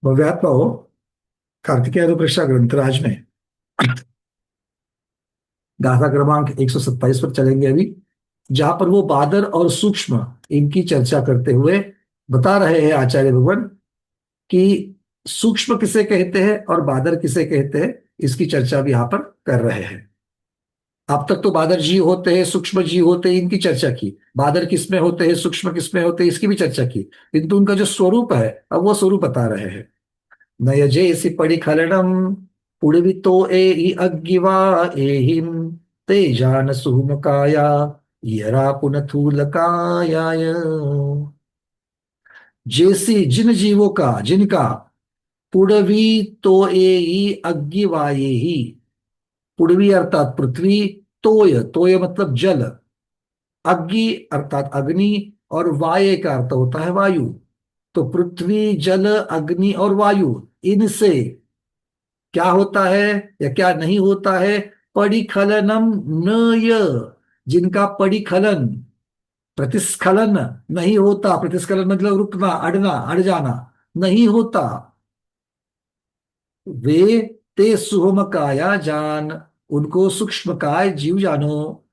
भव्यात्मा हो कार्तिकेय अनुप्रेक्षा ग्रंथराज में गाथा क्रमांक 127 पर चलेंगे अभी। जहां पर वो बादर और सूक्ष्म इनकी चर्चा करते हुए बता रहे हैं आचार्य भगवान कि सूक्ष्म किसे कहते हैं और बादर किसे कहते हैं, इसकी चर्चा भी यहाँ पर कर रहे हैं। अब तक तो बादर जीव होते हैं, सूक्ष्म जीव होते हैं, इनकी चर्चा की। बादर किसमें होते हैं, सूक्ष्म किसमें होते हैं, इसकी भी चर्चा की। किंतु उनका जो स्वरूप है, अब वो स्वरूप बता रहे हैं। नयजेसि पडिखलनम पुड़वितो एहि अग्गिवा एहिम तेजान सुमकाया यरा पुनथूलकायाय। जैसी जिन जीवों का जिनका पुड़वी तो एहि अग्गिवाये ही। पुड़वी अर्थात पृथ्वी, तोय तोय मतलब जल, अग्नि अर्थात अग्नि, और वाये का अर्थ होता है वायु। तो पृथ्वी जल अग्नि और वायु, इनसे क्या होता है या क्या नहीं होता है। परिखलनम न य, जिनका परिखलन प्रतिस्खलन नहीं होता। प्रतिस्खलन मतलब रुकना, अड़ना, अड़ जाना नहीं होता। वे ते सुहम काया जान, उनको सूक्ष्म काय जीव जानो।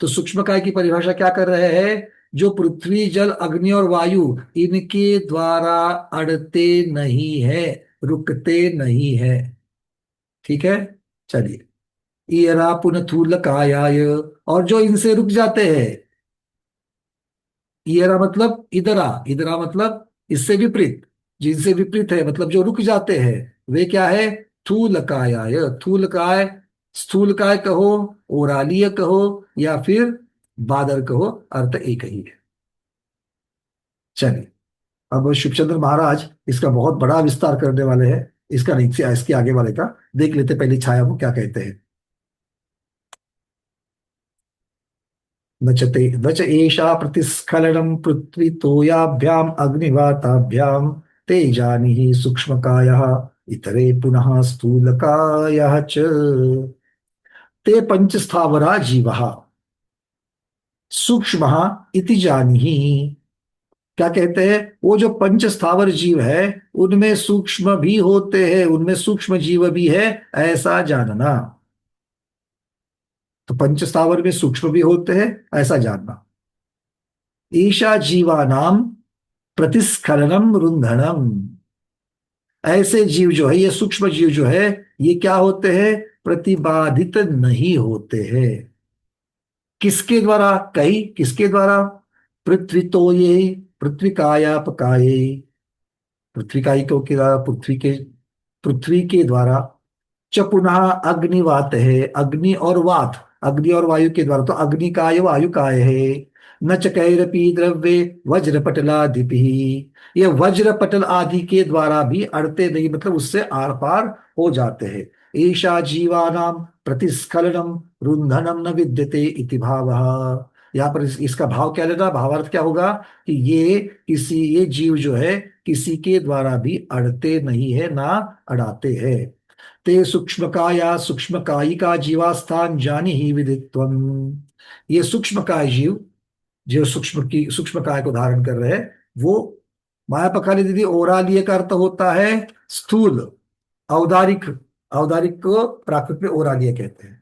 तो सूक्ष्म काय की परिभाषा क्या कर रहे हैं। जो पृथ्वी जल अग्नि और वायु, इनके द्वारा अड़ते नहीं है, रुकते नहीं है। ठीक है, चलिए। ईयरा पुनथूल कायाय, और जो इनसे रुक जाते हैं। ईयरा मतलब इधरा, इधरा मतलब इससे विपरीत, जिनसे विपरीत है मतलब जो रुक जाते हैं, वे क्या है। थूल कायाय, थूल काय, स्थूल काय कहो, ओरालीय कहो, या फिर बादर कहो, अर्थ एक ही है। चलिए, अब शिवचंद्र महाराज इसका बहुत बड़ा विस्तार करने वाले हैं। इसका नहीं, इसके आगे वाले का देख लेते पहली छाया को क्या कहते हैं। न च एषा प्रतिस्खलनम पृथ्वी तोयाभ्याम अग्निवाताभ्याम तेजानि सूक्ष्मकायः इतरे पुनः स्थूलकायः च ते पंचस्थावरा जीवः सूक्ष्मः इति जानीहि। क्या कहते हैं, वो जो पंच स्थावर जीव है, उनमें सूक्ष्म भी होते हैं, उनमें सूक्ष्म जीव भी है, ऐसा जानना। तो पंच स्थावर में सूक्ष्म भी होते हैं, ऐसा जानना। ईशा जीवानाम प्रतिस्खलनम रुंधनम, ऐसे जीव जो है, ये सूक्ष्म जीव जो है, ये क्या होते हैं, प्रतिबाधित नहीं होते हैं। किसके द्वारा, कई किसके द्वारा। पृथ्वी तो ये, पृथ्वी काया पकाए, पृथ्वी काई को क्या, पृथ्वी के द्वारा। च पुनः अग्निवात है, अग्नि और वात, अग्नि और वायु के द्वारा। तो अग्नि काय वायु काय है। न च कैरपी द्रव्य वज्र पटलादि, ये वज्र पटल आदि के द्वारा भी अड़ते नहीं, मतलब उससे आर पार हो जाते हैं। ईशा जीवानाम प्रतिस्खलनम रुंधनम न विद्यते इति भावः। यहाँ पर इसका भाव क्या लेना, भावार्थ क्या होगा कि ये जीव जो है, किसी के द्वारा भी अड़ते नहीं है, ना अड़ाते हैं। ते सूक्ष्मकाया सूक्ष्मकायिका जीवास्थान जानी ही विदित्वम। ये सूक्ष्मकाय जीव, जो सूक्ष्मकाय को धारण कर रहे हैं, वो माया पखाली दीदी ओरालीय का अर्थ होता है स्थूल, औदारिक। औदारिक को प्राकृत में ओरालीय कहते हैं।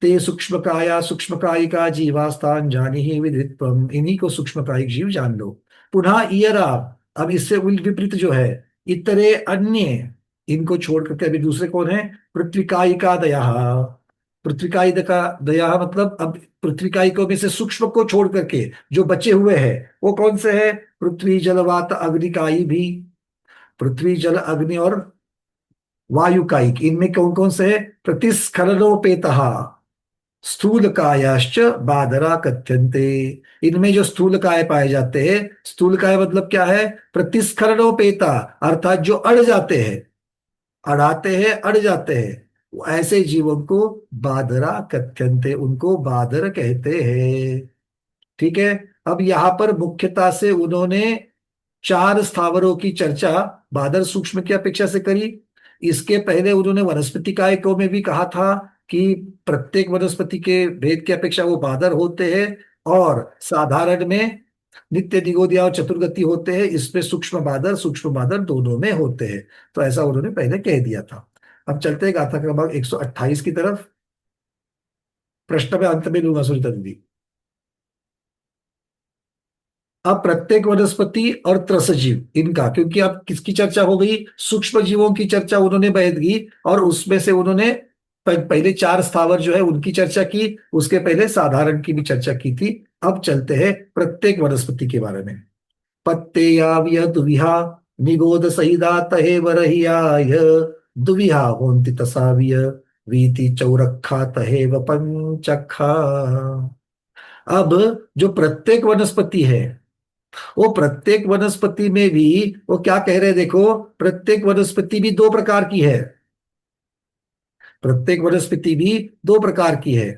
ते सूक्ष्मकाया सूक्ष्मकायिका जीवास्थान जानी ही विदित्वम, इन्हीं को सूक्ष्मकायिक जीव जान लो। पुनः ईयरा, अब इससे विपरीत जो है, इतरे अन्य, इनको छोड़ करके अभी दूसरे कौन है। पृथ्वीकायिका दया, पृथ्वीकायी का दया मतलब अब पृथ्वीकायिकों में से सूक्ष्म को छोड़ करके जो बचे हुए हैं, वो कौन से है। पृथ्वी जल वात अग्निकायी भी, पृथ्वी जल अग्नि और वायुकायिक, इनमें कौन कौन से है। प्रतिस्खलनोपेतः स्थूल कायाश्च बादरा कथ्यन्ते, इनमें जो स्थूल काय पाए जाते हैं। स्थूल काय मतलब क्या है, प्रतिस्खलनोपेता, अर्थात जो अड़ जाते हैं, अड़ाते हैं, अड़ जाते हैं, वो ऐसे जीवों को बादरा कथ्यन्ते, उनको बादर कहते हैं। ठीक है। अब यहां पर मुख्यता से उन्होंने चार स्थावरों की चर्चा बादर सूक्ष्म की अपेक्षा से करी। इसके पहले उन्होंने वनस्पति कायकों में भी कहा था कि प्रत्येक वनस्पति के भेद की अपेक्षा वो बादर होते हैं, और साधारण में नित्य निगोदिया और चतुर्गति होते हैं, इसमें सूक्ष्म बादर दोनों में होते हैं। तो ऐसा उन्होंने पहले कह दिया था। अब चलते हैं गाथा क्रमांक 128 की तरफ। प्रश्न में अंत में लूंगा सुनीता दीदी। अब प्रत्येक वनस्पति और त्रसजीव इनका, क्योंकि अब किसकी चर्चा हो गई, सूक्ष्म जीवों की चर्चा उन्होंने बहद की, और उसमें से उन्होंने पहले चार स्थावर जो है उनकी चर्चा की, उसके पहले साधारण की भी चर्चा की थी। अब चलते हैं प्रत्येक वनस्पति के बारे में। पत्तेयाविय दुविहा निगोद सहिदा तहे वरहियाय दुविहा होन्ति तसाविय वीति चौरखा तहे पंचखा। अब जो प्रत्येक वनस्पति है, वो प्रत्येक वनस्पति में भी वो क्या कह रहे हैं, देखो, प्रत्येक वनस्पति भी दो प्रकार की है। प्रत्येक वनस्पति भी दो प्रकार की है।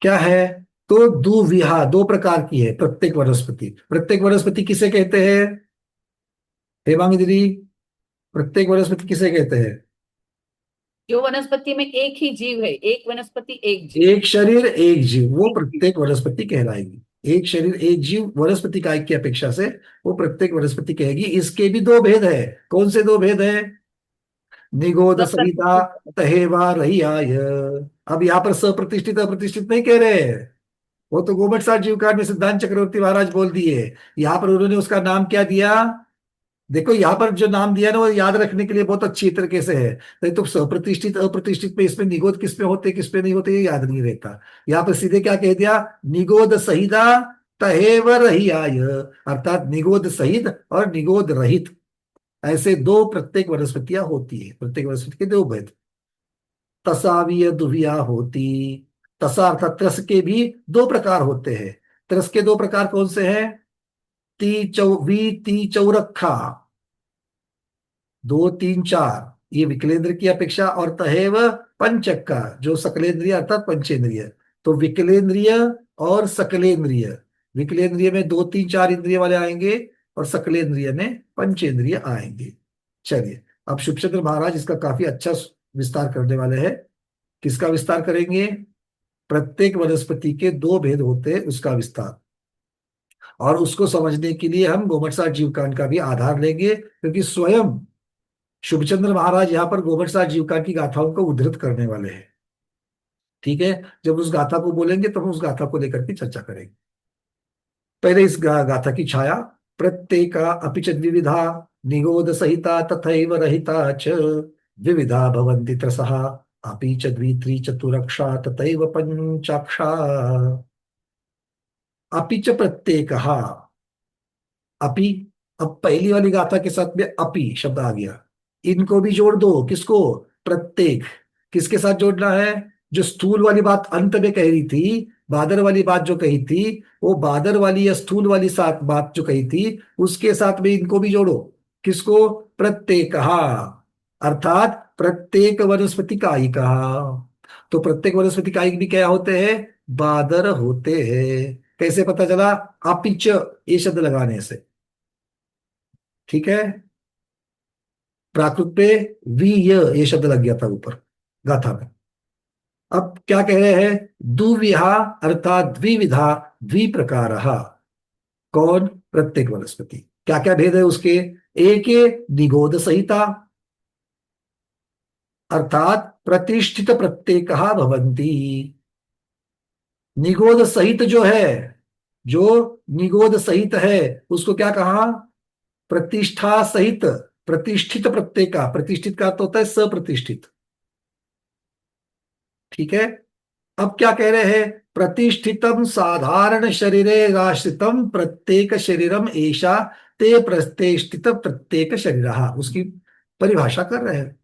क्या है? तो दुविहा, दो प्रकार की है प्रत्येक वनस्पति। प्रत्येक वनस्पति किसे कहते हैं हेमांगी दीदी? प्रत्येक वनस्पति किसे कहते हैं? जो वनस्पति में एक ही जीव है, एक वनस्पति एक जीव। एक शरीर एक जीव, वो एक जीव। प्रत्येक वनस्पति कहलाएगी। एक शरीर एक जीव वनस्पति काय की अपेक्षा से वो प्रत्येक वनस्पति कहेगी। इसके भी दो भेद है। कौन से दो भेद है? निगोद सब सहिता प्रतिष्ठित। तहेवा रही आय। अब यहाँ पर सप्रतिष्ठित अप्रतिष्ठित नहीं कह रहे हैं, वो तो गोमट साठ जीव कांड में सिद्धांत चक्रवर्ती महाराज बोल दिए। यहाँ पर उन्होंने उसका नाम क्या दिया? देखो, यहाँ पर जो नाम दिया ना वो याद रखने के लिए बहुत अच्छी तरीके से है। नहीं तो सप्रतिष्ठित अप्रतिष्ठित में इसमें निगोद किस पे होते किस पे नहीं होते ये याद नहीं रहता। यहाँ पर सीधे क्या कह दिया? निगोद सहिता तहेव रही आय, अर्थात निगोद सहित और निगोद रहित, ऐसे दो प्रत्येक वनस्पतियां होती है। प्रत्येक वनस्पति के दो भेद। तसावीय दुविया होती। तसा अर्थात त्रस के भी दो प्रकार होते हैं। त्रस के दो प्रकार कौन से हैं? ती चौरखा, दो तीन चार, ये विकलेंद्र की अपेक्षा, और तहेव पंचक्का, जो सकलेंद्रिय अर्थात पंचेंद्रिय। तो विकलेंद्रिय और सकलेंद्रिय, विकलेंद्रिय में दो तीन चार इंद्रिय वाले आएंगे, और सकलेंद्रिय में पंचेंद्रिय आएंगे। चलिए, अब शुभचंद्र महाराज इसका काफी अच्छा विस्तार करने वाले हैं। किसका विस्तार करेंगे? प्रत्येक वनस्पति के दो भेद होते हैं उसका विस्तार। और उसको समझने के लिए हम गोमटसार जीवकांड का भी आधार लेंगे, क्योंकि स्वयं शुभचंद्र महाराज यहाँ पर गोबरसाह जीवकांड की गाथाओं को उद्धृत करने वाले हैं। ठीक है, जब उस गाथा को बोलेंगे तो हम उस गाथा को लेकर के चर्चा करेंगे। पहले इस गाथा की छाया। प्रत्येका अपि च द्विविधा निगोद सहिता तथैव रहिता च विविधा भवन्ति त्रसः अपि च द्वित्री चतुरक्षा तथैव पंचाक्षा। अपि च प्रत्येकः, अपि, अब पहली वाली गाथा के साथ में अपि शब्द आ गया। इनको भी जोड़ दो। किसको? प्रत्येक। किसके साथ जोड़ना है? जो स्थूल वाली बात अंत में कह रही थी, बादर वाली बात जो कही थी, वो बादर वाली या स्थूल वाली साथ बात जो कही थी, उसके साथ में इनको भी जोड़ो। किसको? प्रत्येक, अर्थात प्रत्येक वनस्पति कायिका। तो प्रत्येक वनस्पति कायिक भी क्या होते हैं? बादर होते हैं। कैसे पता चला? अपिच, ये शब्द लगाने से। ठीक है, प्राकृत पे वी ये शब्द लग गया था ऊपर गाथा में। अब क्या कह रहे हैं? दुविहा अर्थात द्विविधा द्विप्रकार। कौन? प्रत्येक वनस्पति। क्या क्या भेद है उसके? एक निगोद संहिता, अर्थात प्रतिष्ठित प्रत्येक भवंती। निगोद सहित जो है, जो निगोद सहित है, उसको क्या कहा? प्रतिष्ठा सहित, प्रतिष्ठित प्रत्येक। प्रतिष्ठित का अर्थ होता है सप्रतिष्ठित। ठीक है, अब क्या कह रहे हैं? प्रतिष्ठितम साधारण शरीरे आश्रितम प्रत्येक शरीरम ऐशा ते प्रतिष्ठित प्रत्येक शरीर, उसकी परिभाषा कर रहे हैं।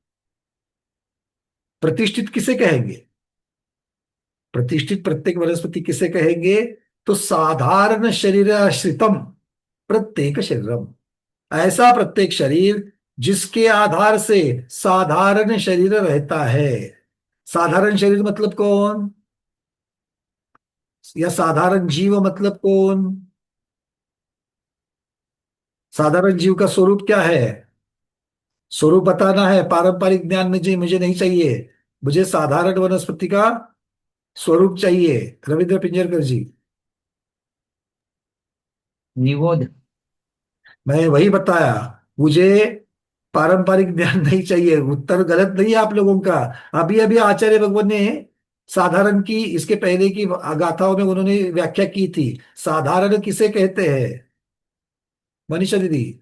प्रतिष्ठित किसे कहेंगे? प्रतिष्ठित प्रत्येक वनस्पति किसे कहेंगे? तो साधारण शरीर आश्रितम प्रत्येक शरीरम, ऐसा प्रत्येक शरीर जिसके आधार से साधारण शरीर रहता है। साधारण शरीर मतलब कौन? या साधारण जीव मतलब कौन? साधारण जीव का स्वरूप क्या है? स्वरूप बताना है। पारंपरिक ज्ञान मुझे मुझे नहीं चाहिए। मुझे साधारण वनस्पति का स्वरूप चाहिए, रविंद्र पिंजरकर जी। निबोध। मैं वही बताया, मुझे पारंपरिक ज्ञान नहीं चाहिए। उत्तर गलत नहीं है आप लोगों का। अभी अभी आचार्य भगवान ने साधारण की, इसके पहले की गाथाओं में उन्होंने व्याख्या की थी। साधारण किसे कहते हैं मनीषा दीदी?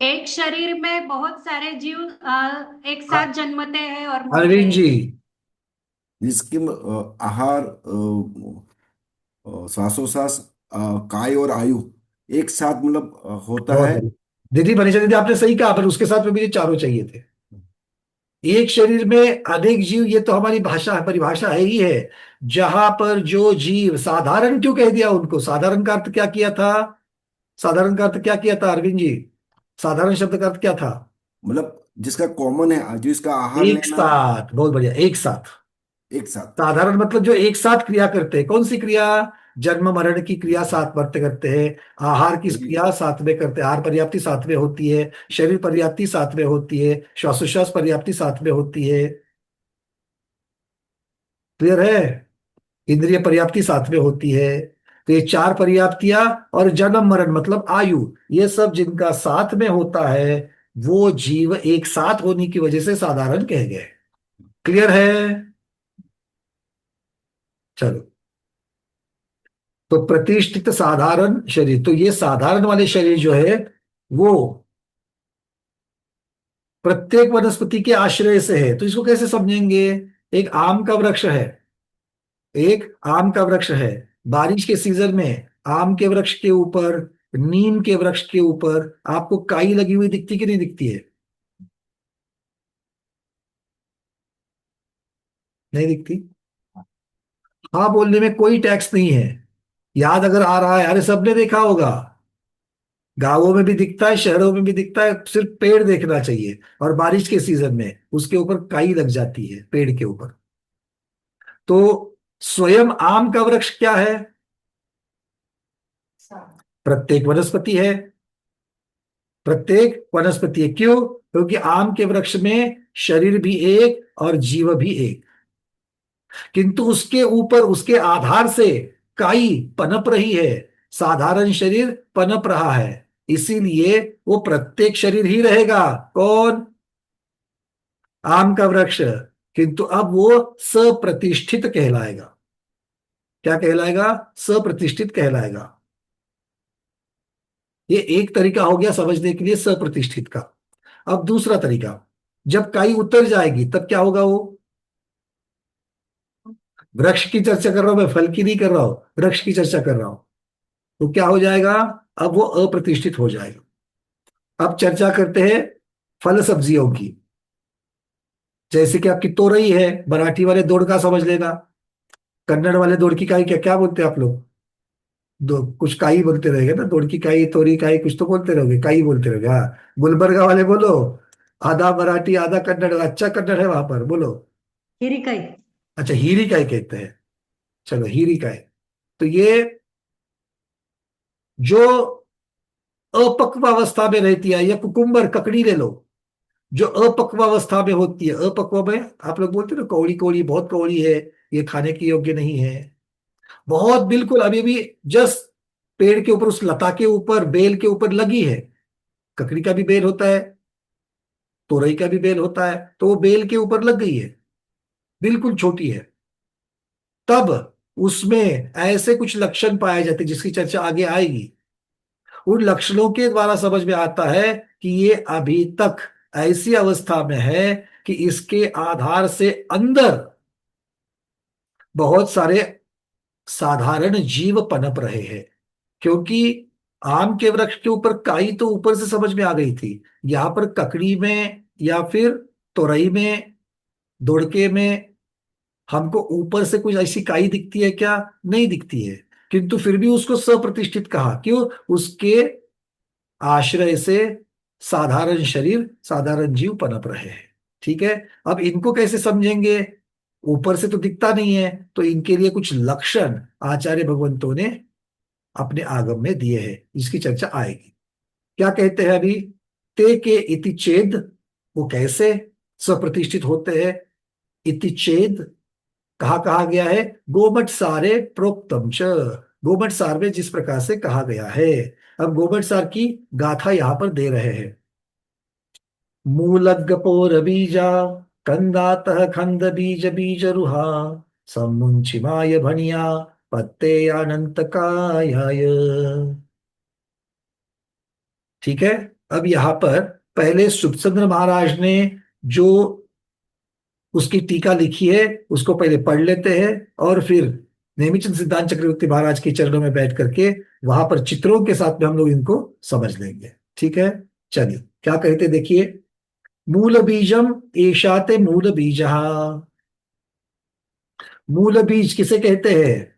एक शरीर में बहुत सारे जीव एक अ- साथ जन्मते हैं और मरते अरविंद हैं। जी। जिसके आहार, श्वासोश्वास, काय और आयु एक साथ मतलब होता बहुत है। बढ़िया दीदी, मनीषा दीदी आपने सही कहा, पर उसके साथ में मुझे चारों चाहिए थे। एक शरीर में अनेक जीव, ये तो हमारी भाषा परिभाषा है ही है। जहां पर जो जीव, साधारण क्यों कह दिया उनको? साधारण का अर्थ क्या किया था? साधारण का अर्थ क्या किया था अरविंद जी? साधारण शब्द का अर्थ क्या था? मतलब जिसका कॉमन है, जो इसका आहार एक लेना साथ, बहुत बढ़िया, एक साथ। एक साथ। साधारण मतलब जो एक साथ क्रिया करते हैं। कौन सी क्रिया? जन्म मरण की क्रिया साथ बढ़ते करते हैं। आहार की यही क्रिया साथ में करते हैं, आहार पर्याप्ति साथ में होती है, शरीर पर्याप्ति साथ में होती है, श्वासोश्वास पर्याप्ति साथ में होती है। क्लियर है? इंद्रिय पर्याप्ति साथ में होती है। तो ये चार पर्याप्तियां, और जन्म मरण मतलब आयु, ये सब जिनका साथ में होता है, वो जीव एक साथ होने की वजह से साधारण कह गए। क्लियर है? चलो, तो प्रतिष्ठित साधारण शरीर, तो ये साधारण वाले शरीर जो है वो प्रत्येक वनस्पति के आश्रय से है। तो इसको कैसे समझेंगे? एक आम का वृक्ष है, एक आम का वृक्ष है। बारिश के सीजन में आम के वृक्ष के ऊपर, नीम के वृक्ष के ऊपर आपको काई लगी हुई दिखती कि नहीं दिखती है? नहीं दिखती? हाँ बोलने में कोई टैक्स नहीं है। याद अगर आ रहा है, अरे सबने देखा होगा। गांवों में भी दिखता है, शहरों में भी दिखता है, सिर्फ पेड़ देखना चाहिए। और बारिश के सीजन में उसके ऊपर काई लग जाती है पेड़ के ऊपर। तो स्वयं आम का वृक्ष क्या है? प्रत्येक वनस्पति है। प्रत्येक वनस्पति है, क्यों? क्योंकि आम के वृक्ष में शरीर भी एक और जीव भी एक, किंतु उसके ऊपर, उसके आधार से काई पनप रही है। साधारण शरीर पनप रहा है, इसीलिए वो प्रत्येक शरीर ही रहेगा। कौन? आम का वृक्ष। किंतु अब वो सप्रतिष्ठित कहलाएगा। क्या कहलाएगा? सप्रतिष्ठित कहलाएगा। ये एक तरीका हो गया समझने के लिए सप्रतिष्ठित का। अब दूसरा तरीका, जब काई उतर जाएगी तब क्या होगा? वो, वृक्ष की चर्चा कर रहा हूं मैं, फल की नहीं कर रहा हूं, वृक्ष की चर्चा कर रहा हूं। तो क्या हो जाएगा? अब वो अप्रतिष्ठित हो जाएगा। अब चर्चा करते हैं फल सब्जियों की। जैसे कि आपकी तोरई है, मराठी वाले दौड़ का समझ लेना, कन्नड़ वाले दौड़ की काई, क्या क्या बोलते हैं आप लोग? दो कुछ काई बोलते रहेंगे ना, दौड़ की काई, तोरी काई, कुछ तो बोलते रहोगे, काई बोलते रहोगे। हाँ, गुलबर्गा वाले बोलो। आधा मराठी आधा कन्नड़, अच्छा कन्नड़ है वहां पर, बोलो। हिरिकई। अच्छा, हीरी काई कहते हैं। चलो, हीरी काई। तो ये जो अपक्व अवस्था में रहती है, या कुकुम्बर, ककड़ी ले लो, जो अपक्व अवस्था में होती है। अपक्व में आप लोग बोलते हो ना, कौड़ी कौड़ी, बहुत कौड़ी है, ये खाने के योग्य नहीं है, बहुत बिल्कुल अभी भी जस्ट पेड़ के ऊपर, उस लता के ऊपर, बेल के ऊपर लगी है। ककड़ी का भी बेल होता है, तोरई का भी बेल होता है, तो वो बेल के ऊपर लग गई है, बिल्कुल छोटी है। तब उसमें ऐसे कुछ लक्षण पाए जाते हैं जिसकी चर्चा आगे आएगी। उन लक्षणों के द्वारा समझ में आता है कि ये अभी तक ऐसी अवस्था में है कि इसके आधार से अंदर बहुत सारे साधारण जीव पनप रहे हैं। क्योंकि आम के वृक्ष के ऊपर काई तो ऊपर से समझ में आ गई थी, यहां पर ककड़ी में या फिर तोरई में, दोड़के में हमको ऊपर से कुछ ऐसी काई दिखती है क्या? नहीं दिखती है। किंतु फिर भी उसको सप्रतिष्ठित कहा, क्यों? उसके आश्रय से साधारण शरीर, साधारण जीव पनप रहे हैं। ठीक है, अब इनको कैसे समझेंगे? ऊपर से तो दिखता नहीं है, तो इनके लिए कुछ लक्षण आचार्य भगवंतों ने अपने आगम में दिए हैं, इसकी चर्चा आएगी। क्या कहते हैं अभी? ते के इति चेद, वो कैसे स्वप्रतिष्ठित होते हैं? इति चेद, कहा गया है? गोमट सारे प्रोक्तम च, गोमट सार में जिस प्रकार से कहा गया है। अब गोमट सार की गाथा यहां पर दे रहे हैं। मूलग्गपोर बीजा कंदातः खंद बीज बीज रुहा समुंचिमाय भणिया पत्ते अनंत कायाय। ठीक है। अब यहां पर पहले सुखचंद्र महाराज ने जो उसकी टीका लिखी है उसको पहले पढ़ लेते हैं, और फिर नेमिचंद सिद्धांत चक्रवर्ती महाराज के चरणों में बैठ करके वहां पर चित्रों के साथ में हम लोग इनको समझ लेंगे। ठीक है। चलिए क्या कहते देखिए। मूल बीजम एशाते मूल बीज, मूल बीज किसे कहते हैं?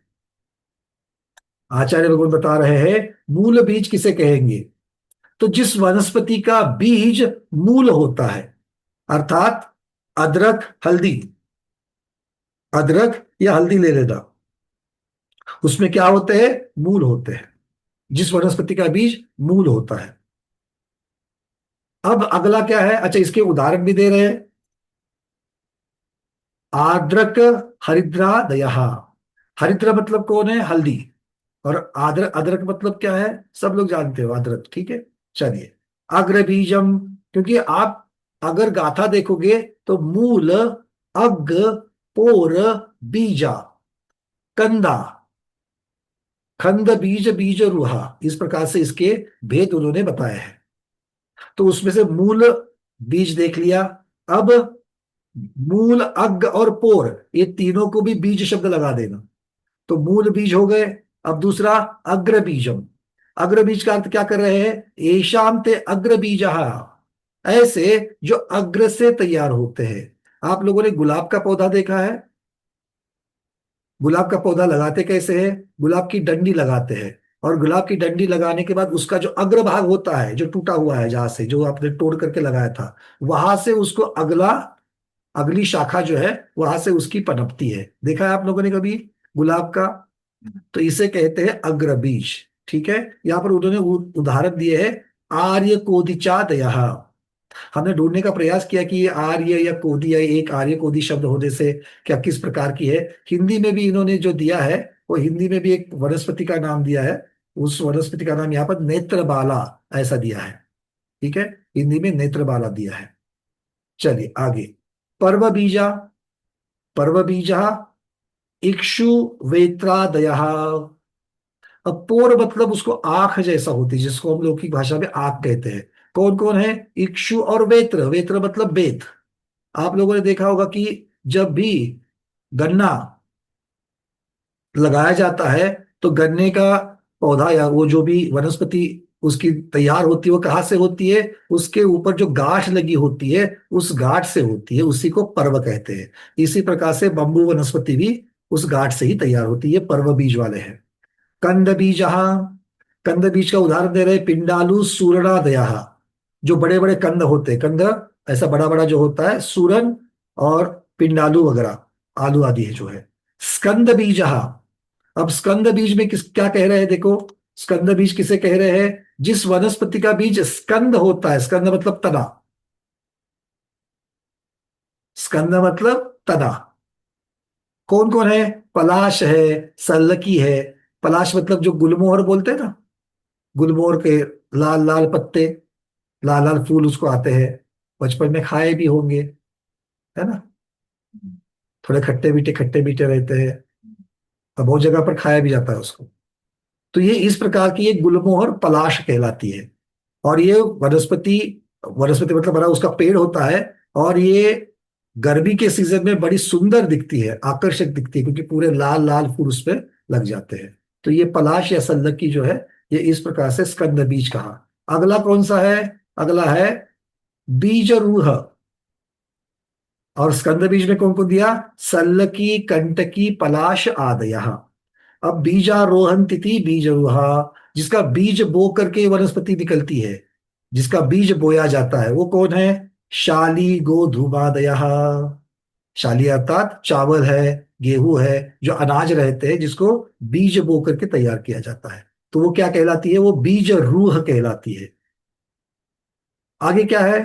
आचार्य भगवान बता रहे हैं मूल बीज किसे कहेंगे? तो जिस वनस्पति का बीज मूल होता है, अर्थात अदरक हल्दी, अदरक या हल्दी ले लेना, उसमें क्या होते हैं? मूल होते हैं। जिस वनस्पति का बीज मूल होता है। अब अगला क्या है? अच्छा, इसके उदाहरण भी दे रहे हैं। आद्रक हरिद्रा दया, हरिद्रा मतलब कौन है? हल्दी। और अदरक, अदरक मतलब क्या है? सब लोग जानते हो, अदरक। ठीक है। चलिए, अग्र बीजम, क्योंकि आप अगर गाथा देखोगे तो मूल, अग, पोर, बीजा, कंदा, खंद बीज बीज रुहा, इस प्रकार से इसके भेद उन्होंने बताए हैं। तो उसमें से मूल बीज देख लिया। अब मूल, अग और पोर, ये तीनों को भी बीज शब्द लगा देना, तो मूल बीज हो गए। अब दूसरा अग्र बीजम, अग्र बीज का अर्थ क्या कर रहे हैं? येषाम ते अग्र बीज, ऐसे जो अग्र से तैयार होते हैं। आप लोगों ने गुलाब का पौधा देखा है? गुलाब का पौधा लगाते कैसे है? गुलाब की डंडी लगाते हैं, और गुलाब की डंडी लगाने के बाद उसका जो अग्र भाग होता है, जो टूटा हुआ है, जहां से जो आपने तोड़ करके लगाया था, वहां से उसको अगला, अगली शाखा जो है वहां से उसकी पनपती है। देखा है आप लोगों ने कभी गुलाब का? तो इसे कहते हैं अग्र बीज। ठीक है। यहाँ पर उन्होंने उदाहरण दिए हैं। आर्य कोदिचा दया, हमने ढूंढने का प्रयास किया कि ये आर्य या कोदी, या एक आर्य कोदी शब्द होने से क्या, किस प्रकार की है। हिंदी में भी इन्होंने जो दिया है, वो हिंदी में भी एक वनस्पति का नाम दिया है। उस वनस्पति का नाम यहाँ पर नेत्रबाला ऐसा दिया है। ठीक है। हिंदी में नेत्रबाला दिया है। चलिए आगे। पर्व बीजा, पर्व बीजा इक्षु वेत्रादय। अब पोर मतलब उसको आंख जैसा होती है, जिसको हम लोग की भाषा में आंख कहते हैं। कौन कौन है? इक्षु और वेत्र, वेत्र मतलब बेत। आप लोगों ने देखा होगा कि जब भी गन्ना लगाया जाता है, तो गन्ने का पौधा या वो जो भी वनस्पति उसकी तैयार होती है, वो कहाँ से होती है? उसके ऊपर जो गांठ लगी होती है, उस गांठ से होती है, उसी को पर्व कहते हैं। इसी प्रकार से बंबू वनस्पति भी उस गांठ से ही तैयार होती है, पर्व बीज वाले हैं। कंद बीज, कंद बीज का उदाहरण दे रहे हैं। पिंडालु सूरणादया, जो बड़े बड़े कंद होते हैं, कंद ऐसा बड़ा बड़ा जो होता है, सूरन और पिंडालु वगैरह, आलू आदि है जो है। स्कंद बीज, अब स्कंद बीज में किस क्या कह रहे हैं? देखो, स्कंद बीज किसे कह रहे हैं? जिस वनस्पति का बीज स्कंद होता है, स्कंद मतलब तना, स्कंद मतलब तना। कौन कौन है? पलाश है, सल्लकी है। पलाश मतलब जो गुलमोहर बोलते हैं ना, गुलमोहर के लाल लाल पत्ते, लाल लाल फूल उसको आते हैं। बचपन में खाए भी होंगे, है ना? थोड़े खट्टे मीठे रहते हैं, और बहुत जगह पर खाया भी जाता है उसको। तो ये इस प्रकार की एक गुलमोहर पलाश कहलाती है। और ये वनस्पति, वनस्पति मतलब बड़ा उसका पेड़ होता है, और ये गर्मी के सीजन में बड़ी सुंदर दिखती है, आकर्षक दिखती है, क्योंकि पूरे लाल लाल फूल उस पर लग जाते हैं। तो ये पलाश या सल्लकी जो है, ये इस प्रकार से स्कंद बीज कहा। अगला कौन सा है? अगला है बीज रूह। और स्कंद बीज में कौन कौन दिया? सल्लकी, कंटकी, पलाश आदयः। अब बीजारोहण तिथि बीज रूहा, जिसका बीज बो करके वनस्पति निकलती है, जिसका बीज बोया जाता है, वो कौन है? शाली गोधूमादयः। शाली अर्थात चावल है, गेहूं है, जो अनाज रहते हैं, जिसको बीज बो करके तैयार किया जाता है, तो वो क्या कहलाती है? वो बीज रूह कहलाती है। आगे क्या है?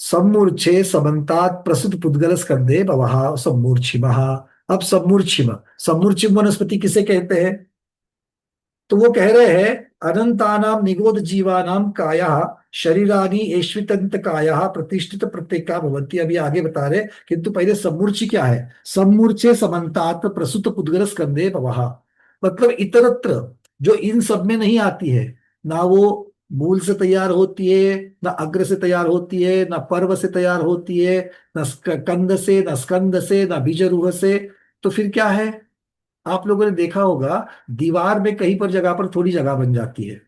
सम्मूर्छे समन्तात् प्रसुत पुद्गल स्कंदे भवः सम्मूर्छिमः। अब सम्मूर्छिम, सम्मूर्छिम वनस्पति किसे कहते हैं? तो वो कह रहे हैं अनंतानाम निगोद जीवानाम काया शरीरानी एष्वितंत काया प्रतिष्ठित प्रत्येका भवन्ति। अभी आगे बता रहे, किंतु पहले सम्मूर्छि क्या है? सम्मूर्छे समन्तात प्रसुत पुद्गल स्कंदे भवः, मतलब इतरत्र, जो इन सब में नहीं आती है। ना वो मूल से तैयार होती है, ना अग्र से तैयार होती है, ना पर्व से तैयार होती है, ना कंद से, ना स्कंद से, ना बीजरूह से। तो फिर क्या है? आप लोगों ने देखा होगा दीवार में कहीं पर जगह पर थोड़ी जगह बन जाती है,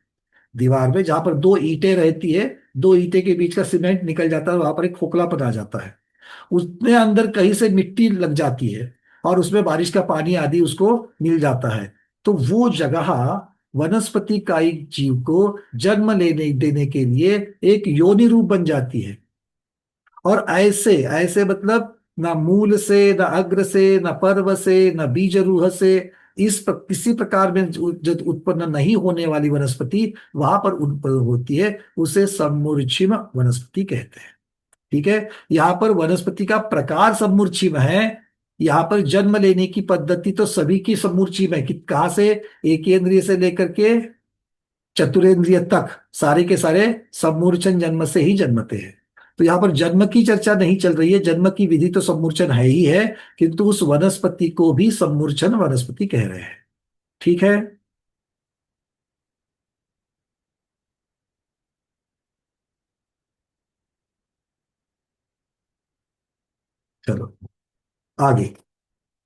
दीवार में जहां पर दो ईंटें रहती है, दो ईंटें के बीच का सीमेंट निकल जाता है, वहां पर एक खोखलापन आ जाता है। उसमें अंदर कहीं से मिट्टी लग जाती है और उसमें बारिश का पानी आदि उसको मिल जाता है। तो वो जगह वनस्पति का एक जीव को जन्म लेने देने के लिए एक योनि रूप बन जाती है। और ऐसे ऐसे मतलब ना मूल से, ना अग्र से, ना पर्व से, ना बीज रूह से, किसी प्रकार में जो उत्पन्न नहीं होने वाली वनस्पति वहां पर उत्पन्न होती है, उसे सम्मूर्छिम वनस्पति कहते हैं। ठीक है, यहाँ पर वनस्पति का प्रकार सम्मूर्छिम है। यहाँ पर जन्म लेने की पद्धति तो सभी की सम्मूर्छिम है कि कहाँ से, एकेंद्रिय से लेकर के चतुरेंद्रिय तक सारे के सारे सम्मूर्छन जन्म से ही जन्मते हैं। तो यहाँ पर जन्म की चर्चा नहीं चल रही है, जन्म की विधि तो सम्मूर्छन है ही है, किंतु उस वनस्पति को भी सम्मूर्छन वनस्पति कह रहे हैं। ठीक है, चलो आगे।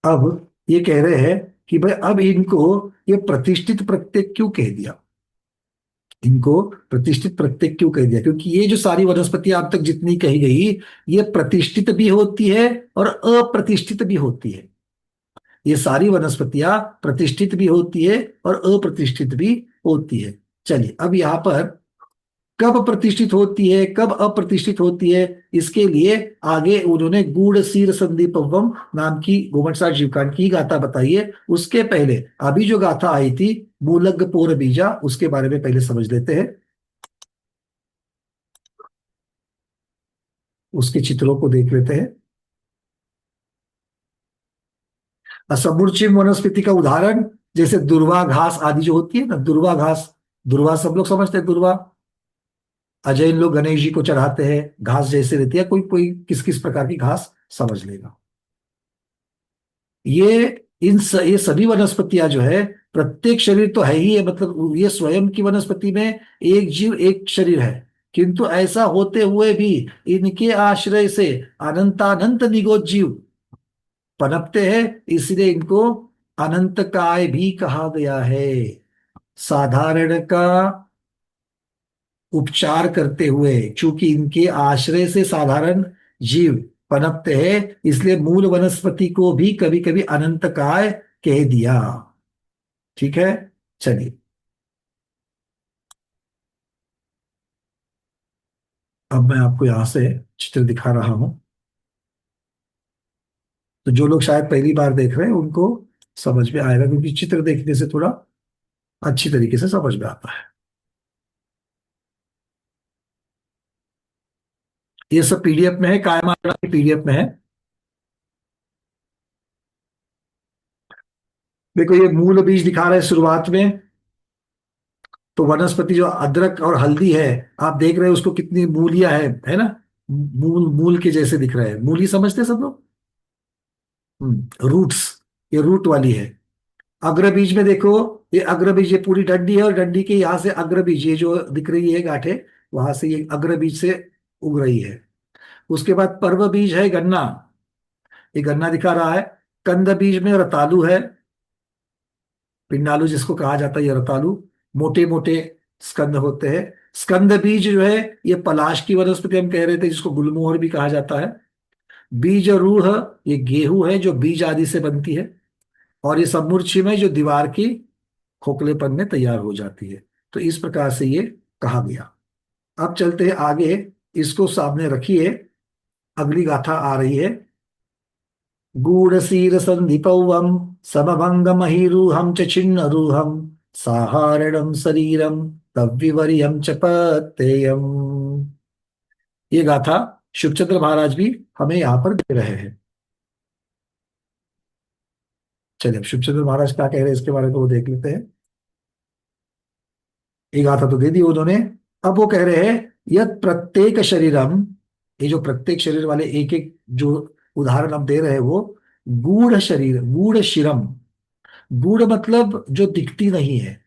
अब ये कह रहे हैं कि भाई अब इनको ये प्रतिष्ठित प्रत्यय क्यों कह दिया? इनको प्रतिष्ठित प्रत्यय क्यों कह दिया? क्योंकि ये जो सारी वनस्पति अब तक जितनी कही गई, ये प्रतिष्ठित भी होती है और अप्रतिष्ठित भी होती है। ये सारी वनस्पतियां प्रतिष्ठित भी होती है और अप्रतिष्ठित भी होती है। चलिए, अब यहां पर कब प्रतिष्ठित होती है, कब अप्रतिष्ठित होती है, इसके लिए आगे उन्होंने गूढ़ सीर संदीपवम नाम की गोमटसार जीवकांड की गाथा बताई है। उसके पहले अभी जो गाथा आई थी मूलग पोर बीजा, उसके बारे में पहले समझ लेते हैं, उसके चित्रों को देख लेते हैं। असमुच्चय वनस्पति का उदाहरण जैसे दुर्वा घास आदि जो होती है ना, दुर्वा घास, दुर्वा सब लोग समझते हैं, दुर्वा अजय लोग गणेश जी को चढ़ाते हैं, घास जैसे रहती है, कोई कोई किस किस प्रकार की घास समझ लेगा। ये ये सभी वनस्पतियां जो है, प्रत्येक शरीर तो है ही है, मतलब ये स्वयं की वनस्पति में एक जीव एक शरीर है, किंतु ऐसा होते हुए भी इनके आश्रय से अनंतानंत निगोद जीव पनपते हैं, इसलिए इनको अनंत काय भी कहा गया है। साधारण का उपचार करते हुए, चूंकि इनके आश्रय से साधारण जीव पनपते हैं, इसलिए मूल वनस्पति को भी कभी कभी अनंत काय कह दिया। ठीक है, चलिए अब मैं आपको यहां से चित्र दिखा रहा हूं, तो जो लोग शायद पहली बार देख रहे हैं उनको समझ में आएगा, क्योंकि चित्र देखने से थोड़ा अच्छी तरीके से समझ में आता है। ये सब पीडीएफ में है, कायमा की पीडीएफ में है। देखो ये मूल बीज दिखा रहे हैं शुरुआत में, तो वनस्पति जो अदरक और हल्दी है, आप देख रहे हैं उसको कितनी मूलियां है ना, मूल मूल के जैसे दिख रहे हैं, मूली समझते हैं सब लोग, रूट्स, ये रूट वाली है। अग्र बीज में देखो, ये अग्र बीज, ये पूरी डंडी है और डंडी के यहाँ से अग्र बीज, ये जो दिख रही है गांठे, वहां से ये अग्र बीज से उग रही है। उसके बाद पर्व बीज है गन्ना, ये गन्ना दिखा रहा है। कंद बीज में रतालू है, पिंडालू जिसको कहा जाता है, ये रतालू, मोटे मोटे स्कंद होते हैं। स्कंद बीज जो है, ये पलाश की वनस्पति हम कह रहे थे, जिसको गुलमोहर भी कहा जाता है। बीज रूह, ये गेहूं है जो बीज आदि से बनती है। और ये सम्मूर्छिम है जो दीवार की खोखलेपन में तैयार हो जाती है। तो इस प्रकार से ये कहा गया। अब चलते हैं आगे, इसको सामने रखिए, अगली गाथा आ रही है। गूढ़सीर संधिपौवम समभंग महीरूहम च छिन्न रूहम साहारणम शरीरम तव्विवर्यम च पत्ययम। ये गाथा शिवचंद्र महाराज भी हमें यहाँ पर दे रहे हैं। चलिए अब शिवचंद्र महाराज क्या कह रहे हैं इसके बारे में वो देख लेते हैं। एक गाथा तो दे दी उन्होंने। अब वो कह रहे हैं यद प्रत्येक शरीरम, ये जो प्रत्येक शरीर वाले एक एक जो उदाहरण हम दे रहे हैं वो गूढ़ शरीर, गूढ़ शिरम। गूढ़ मतलब जो दिखती नहीं है,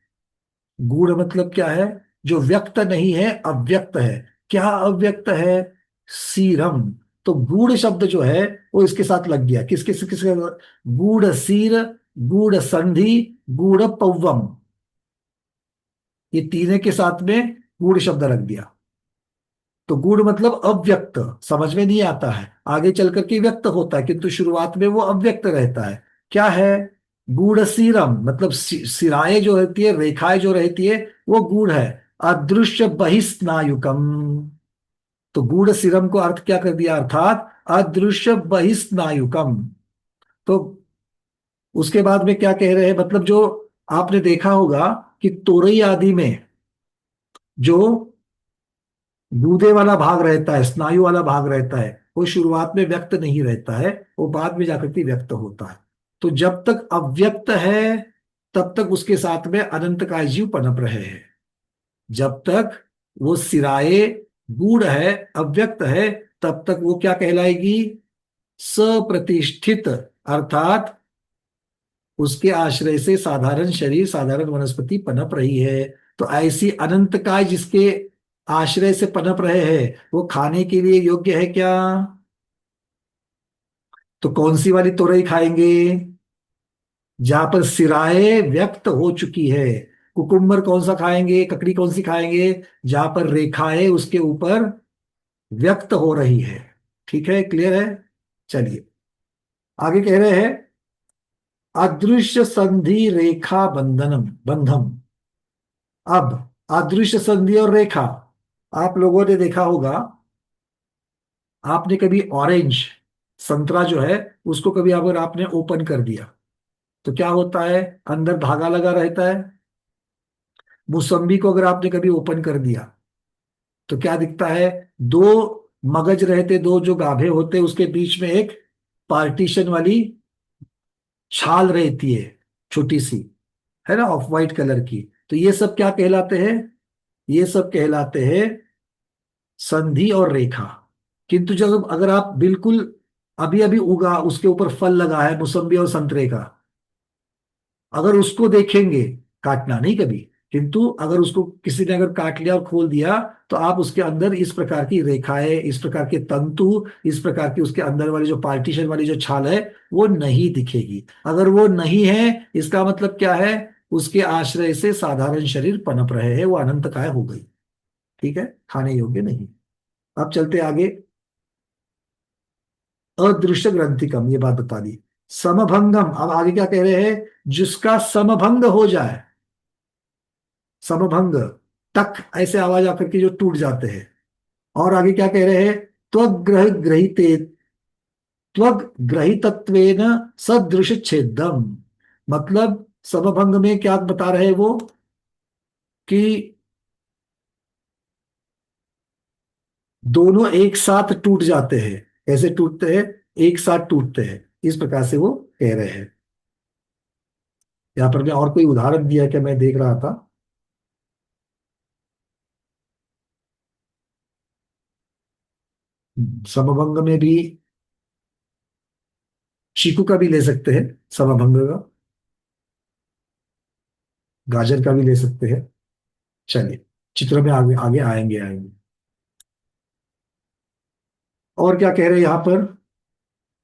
गूढ़ मतलब क्या है, जो व्यक्त नहीं है, अव्यक्त है। क्या अव्यक्त है? सीरम। तो गूढ़ शब्द जो है वो इसके साथ लग गया, किसके किसके? गूढ़ सीर, गूढ़ संधि, गूढ़ पौवम, ये तीनों के साथ में गूढ़ शब्द लग गया। तो गूढ़ मतलब अव्यक्त, समझ में नहीं आता है, आगे चल करके व्यक्त होता है किंतु शुरुआत में वो अव्यक्त रहता है। क्या है? गूढ़ सीरम मतलब सिराएं जो रहती है, रेखाएं जो रहती है वो गूढ़ है। अदृश्य बहिस्नायुकम, तो गूढ़ सिरम को अर्थ क्या कर दिया, अर्थात अदृश्य बहिस्नायुकम। तो उसके बाद में क्या कह रहे हैं, मतलब जो आपने देखा होगा कि तोरई आदि में जो गूदे वाला भाग रहता है, स्नायु वाला भाग रहता है, वो शुरुआत में व्यक्त नहीं रहता है, वो बाद में जाकर के व्यक्त होता है। तो जब तक अव्यक्त है तब तक उसके साथ में अनंत काय जीव पनप रहे हैं। जब तक वो सिराए गूढ़ है, अव्यक्त है, तब तक वो क्या कहलाएगी? सप्रतिष्ठित, अर्थात उसके आश्रय से साधारण शरीर, साधारण वनस्पति पनप रही है। तो ऐसी अनंत काय जिसके आश्रय से पनप रहे हैं वो खाने के लिए योग्य है क्या? तो कौन सी वाली तोरई खाएंगे? जहां पर सिराए व्यक्त हो चुकी है। कुकुम्बर कौन सा खाएंगे, ककड़ी कौन सी खाएंगे? जहां पर रेखाएं उसके ऊपर व्यक्त हो रही है। ठीक है, क्लियर है? चलिए आगे कह रहे हैं अदृश्य संधि रेखा बंधनम बंधम। अब अदृश्य संधि और रेखा, आप लोगों ने देखा होगा, आपने कभी ऑरेंज संतरा जो है उसको कभी अगर आपने ओपन कर दिया तो क्या होता है? अंदर धागा लगा रहता है। मौसम्बी को अगर आपने कभी ओपन कर दिया तो क्या दिखता है? दो मगज रहते, दो जो गाभे होते उसके बीच में एक पार्टीशन वाली छाल रहती है, छोटी सी, है ना, ऑफ वाइट कलर की। तो ये सब क्या कहलाते हैं? ये सब कहलाते हैं संधि और रेखा। किंतु जब अगर आप बिल्कुल अभी अभी उगा, उसके ऊपर फल लगा है मौसम्बी और संतरे का, अगर उसको देखेंगे, काटना नहीं कभी, किंतु अगर उसको किसी ने अगर काट लिया और खोल दिया तो आप उसके अंदर इस प्रकार की रेखाएं, इस प्रकार के तंतु, इस प्रकार की उसके अंदर वाली जो पार्टीशन वाली जो छाल है वो नहीं दिखेगी। अगर वो नहीं है इसका मतलब क्या है? उसके आश्रय से साधारण शरीर पनप रहे हैं, वो अनंत काय हो गई। ठीक है, खाने योग्य नहीं। अब चलते आगे। अदृश्य ग्रंथिकम, ये बात बता दी। समभंगम, अब आगे क्या कह रहे हैं? जिसका समभंग हो जाए, समभंग, टक ऐसे आवाज आकर के जो टूट जाते हैं। और आगे क्या कह रहे हैं? त्वग्रह ग्रहिते, त्वग ग्रहितत्वेन सदृश छेदम। मतलब समभंग में क्या बता रहे हैं वो, कि दोनों एक साथ टूट जाते हैं। कैसे टूटते हैं? एक साथ टूटते हैं, इस प्रकार से वो कह रहे हैं। यहां पर मैं और कोई उदाहरण दिया क्या, मैं देख रहा था। समभंग में भी चीकू का भी ले सकते हैं, समभंग का, गाजर का भी ले सकते हैं। चलिए चित्र में आगे आगे आएंगे आएंगे। और क्या कह रहे हैं यहां पर?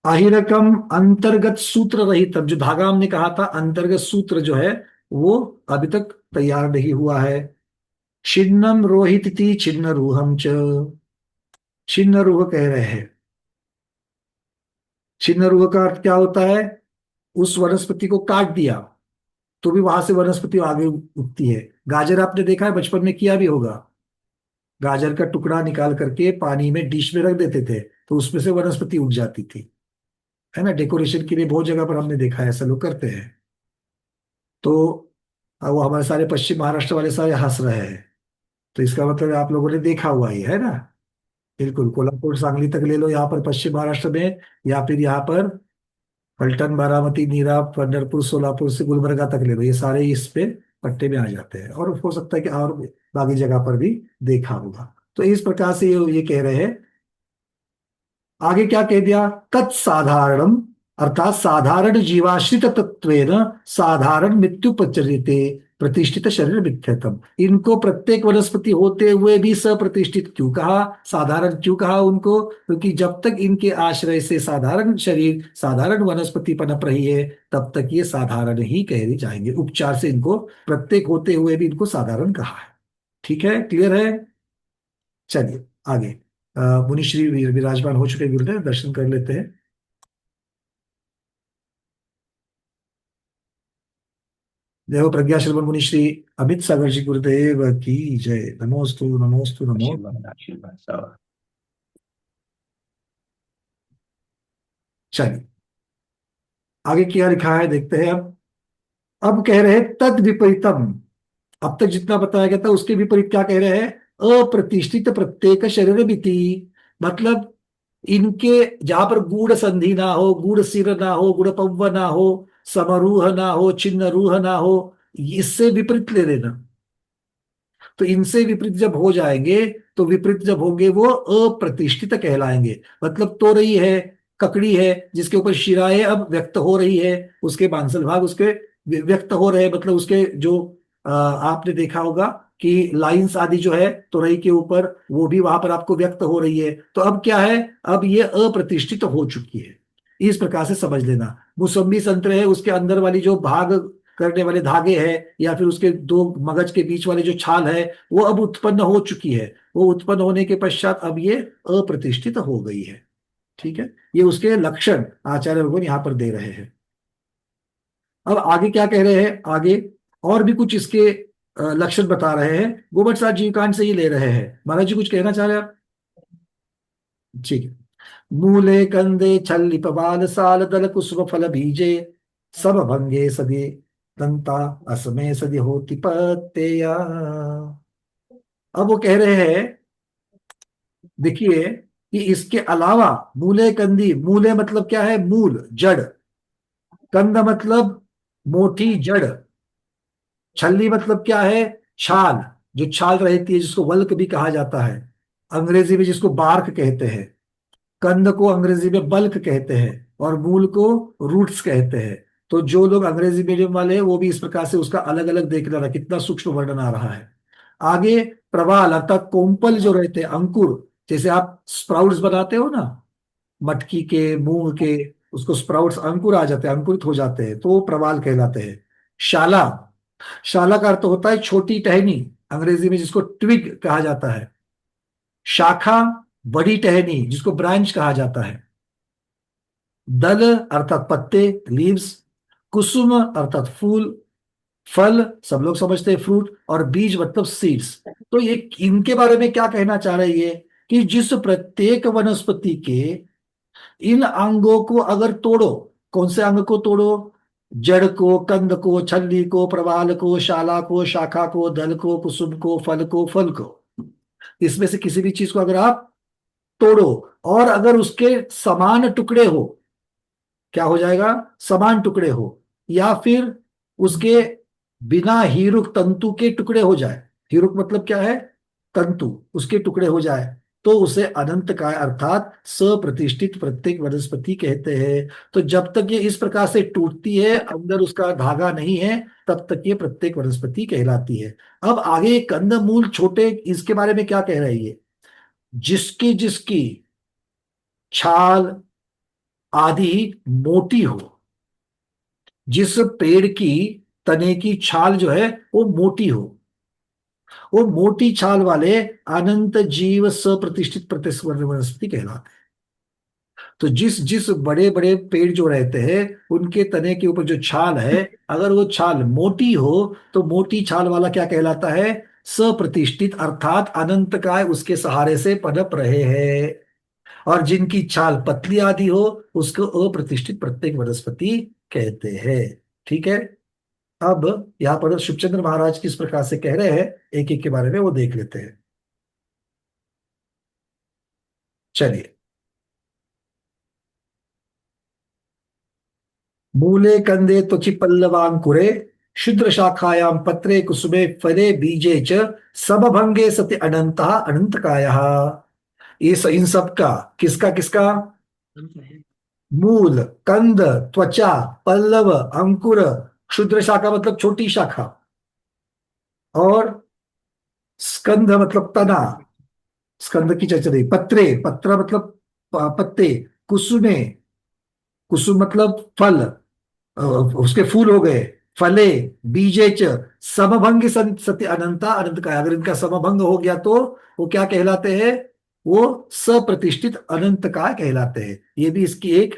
अहिरकम अंतर्गत सूत्र रहित, जो धागा हमने कहा था अंतर्गत सूत्र जो है वो अभी तक तैयार नहीं हुआ है। छिन्नम रोहित छिन्न रूहम च, छिन्न रूह कह रहे हैं। छिन्न रूह का अर्थ क्या होता है? उस वनस्पति को काट दिया तो भी वहां से वनस्पति आगे उगती है। गाजर आपने देखा है, बचपन में किया भी होगा, गाजर का टुकड़ा निकाल करके पानी में डिश में रख देते थे तो उसमें से वनस्पति उग जाती थी, है ना। डेकोरेशन के लिए बहुत जगह पर हमने देखा है, ऐसा लोग करते हैं। तो अब वो हमारे सारे पश्चिम महाराष्ट्र वाले सारे हंस रहे हैं, तो इसका मतलब आप लोगों ने देखा हुआ ही है ना। बिल्कुल, कोल्हापुर सांगली तक ले लो यहाँ पर पश्चिम महाराष्ट्र में, या फिर यहाँ पर पलटन, बारामती, नीरा, पंढरपुर, सोलापुर से गुलबर्गा तक ले लो, ये सारे इस पे पट्टे में आ जाते हैं। और हो सकता है कि और बाकी जगह पर भी देखा होगा। तो इस प्रकार से ये कह रहे हैं। आगे क्या कह दिया, तत्साधारणम, अर्थात साधारण जीवाश्रित तत्वेन साधारण मृत्यु पचर्यते प्रतिष्ठित शरीर मिथ्यतम। इनको प्रत्येक वनस्पति होते हुए भी सप्रतिष्ठित क्यों कहा, साधारण क्यों कहा उनको, क्योंकि जब तक इनके आश्रय से साधारण शरीर, साधारण वनस्पति पनप रही है, तब तक ये साधारण ही कहे जाएंगे। उपचार से इनको प्रत्येक होते हुए भी इनको साधारण कहा है। ठीक है, क्लियर है। चलिए आगे। मुनिश्री विराजमान हो चुके गुरुदेव, दर्शन कर लेते हैं। देव प्रज्ञा श्रवण मुनिश्री अमित सागर जी गुरुदेव की जय। नमोस्तु नमोस्तु नमो। आशीर्वाद आशीर्वाद सब। चलिए आगे क्या लिखा है देखते हैं। अब कह रहे हैं तद विपरीतम। अब तक जितना बताया गया था उसके विपरीत क्या कह रहे हैं, अप्रतिष्ठित प्रत्येक शरीर मिति। मतलब इनके जहां पर गूढ़ संधि ना हो, गूढ़ सिर ना हो, गूढ़ पौवा ना हो, समरूह ना हो, छिन्न रूह ना हो, इससे विपरीत ले लेना। तो इनसे विपरीत जब हो जाएंगे, तो विपरीत जब होंगे वो अप्रतिष्ठित कहलाएंगे। मतलब तो रही है, ककड़ी है जिसके ऊपर शिराएं अब व्यक्त हो रही है, उसके बांसल भाग उसके व्यक्त हो रहे हैं, मतलब उसके जो आपने देखा होगा कि लाइंस आदि जो है तुरई के ऊपर, वो भी वहां पर आपको व्यक्त हो रही है। तो अब क्या है, अब ये अप्रतिष्ठित हो चुकी है। इस प्रकार से समझ लेना। मौसम्बी संतरे है, उसके अंदर वाली जो भाग करने वाले धागे हैं, या फिर उसके दो मगज के बीच वाले जो छाल है, वो अब उत्पन्न हो चुकी है। वो उत्पन्न होने के पश्चात अब ये अप्रतिष्ठित हो गई है। ठीक है, ये उसके लक्षण आचार्य भगवान यहाँ पर दे रहे हैं। अब आगे क्या कह रहे हैं, आगे और भी कुछ इसके लक्षण बता रहे हैं। गोबर साथ जीवकांड से ही ले रहे हैं। महाराज जी कुछ कहना चाह रहे हैं आप? ठीक है। मूले कंदे छल्लिप बाल साल दल कुसुम फल बीजे सब भंगे सदि दंता असमय सदि होति पत्तेया। अब वो कह रहे हैं, देखिए कि इसके अलावा मूले कंदी, मूले मतलब क्या है, मूल जड़, कंद मतलब मोटी जड़, छल्ली मतलब क्या है, छाल, जो छाल रहती है जिसको वल्क भी कहा जाता है, अंग्रेजी में जिसको बार्क कहते हैं। कंद को अंग्रेजी में बल्क कहते हैं, और मूल को रूट्स कहते हैं। तो जो लोग अंग्रेजी मीडियम वाले हैं वो भी इस प्रकार से उसका अलग अलग देख रहा है, कितना सूक्ष्म वर्णन आ रहा है। आगे प्रवाल अर्थात कोम्पल जो रहते हैं, अंकुर, जैसे आप स्प्राउट्स बनाते हो ना, मटकी के, मूंग के, उसको स्प्राउट्स अंकुर आ जाते हैं, अंकुरित हो जाते हैं, तो वो प्रवाल कहलाते हैं। शाला, शाला का अर्थ होता है छोटी टहनी, अंग्रेजी में जिसको ट्विग कहा जाता है। शाखा, बड़ी टहनी जिसको ब्रांच कहा जाता है। दल अर्थात पत्ते, लीव्स। कुसुम अर्थात फूल। फल सब लोग समझते हैं फ्रूट, और बीज मतलब सीड्स। तो ये इनके बारे में क्या कहना चाह रही है कि जिस प्रत्येक वनस्पति के इन अंगों को अगर तोड़ो, कौन से अंग को तोड़ो, जड़ को, कंद को, छल्ली को, प्रवाल को, शाला को, शाखा को, दल को, कुसुम को, फल को, फल को, इसमें से किसी भी चीज को अगर आप तोड़ो, और अगर उसके समान टुकड़े हो, क्या हो जाएगा, समान टुकड़े हो, या फिर उसके बिना हीरुक तंतु के टुकड़े हो जाए, हीरुक मतलब क्या है, तंतु, उसके टुकड़े हो जाए, तो उसे अनंत काय अर्थात सप्रतिष्ठित प्रत्येक वनस्पति कहते हैं। तो जब तक ये इस प्रकार से टूटती है, अंदर उसका धागा नहीं है, तब तक ये प्रत्येक वनस्पति कहलाती है। अब आगे कंद मूल छोटे, इसके बारे में क्या कह रही है, जिसकी जिसकी छाल आदि मोटी हो, जिस पेड़ की तने की छाल जो है वो मोटी हो, वो मोटी छाल वाले अनंत जीव सप्रतिष्ठित प्रतिस्पर्धी वनस्पति कहलाते हैं। तो जिस जिस बड़े बड़े पेड़ जो रहते हैं, उनके तने के ऊपर जो छाल है, अगर वो छाल मोटी हो, तो मोटी छाल वाला क्या कहलाता है, सप्रतिष्ठित अर्थात अनंत काय उसके सहारे से पनप रहे हैं। और जिनकी छाल पतली आदि हो, उसको अप्रतिष्ठित प्रत्येक वनस्पति कहते हैं। ठीक है। अब यहाँ पर शिवचंद्र महाराज किस प्रकार से कह रहे हैं, एक एक के बारे में वो देख लेते हैं। चलिए, मूले कंदे त्वचि पल्लवांकुरे शुद्र शाखायां पत्रे कुसुमे फले बीजे च समभंगे सति अनंतः अनंतकायः। इन सब का, किसका किसका, मूल, कंद, त्वचा, पल्लव, अंकुर, क्षुद्र शाखा मतलब छोटी शाखा, और स्कंध मतलब तना, स्कंद की चर्चा नहीं, पत्रे, पत्र मतलब पत्ते, कुसुमे, कुसुम मतलब फल, उसके फूल हो गए, फले, बीजे च समभंग सत्य अनंता अनंत का। अगर इनका समभंग हो गया तो वो क्या कहलाते हैं, वो सप्रतिष्ठित अनंत का कहलाते हैं। ये भी इसकी एक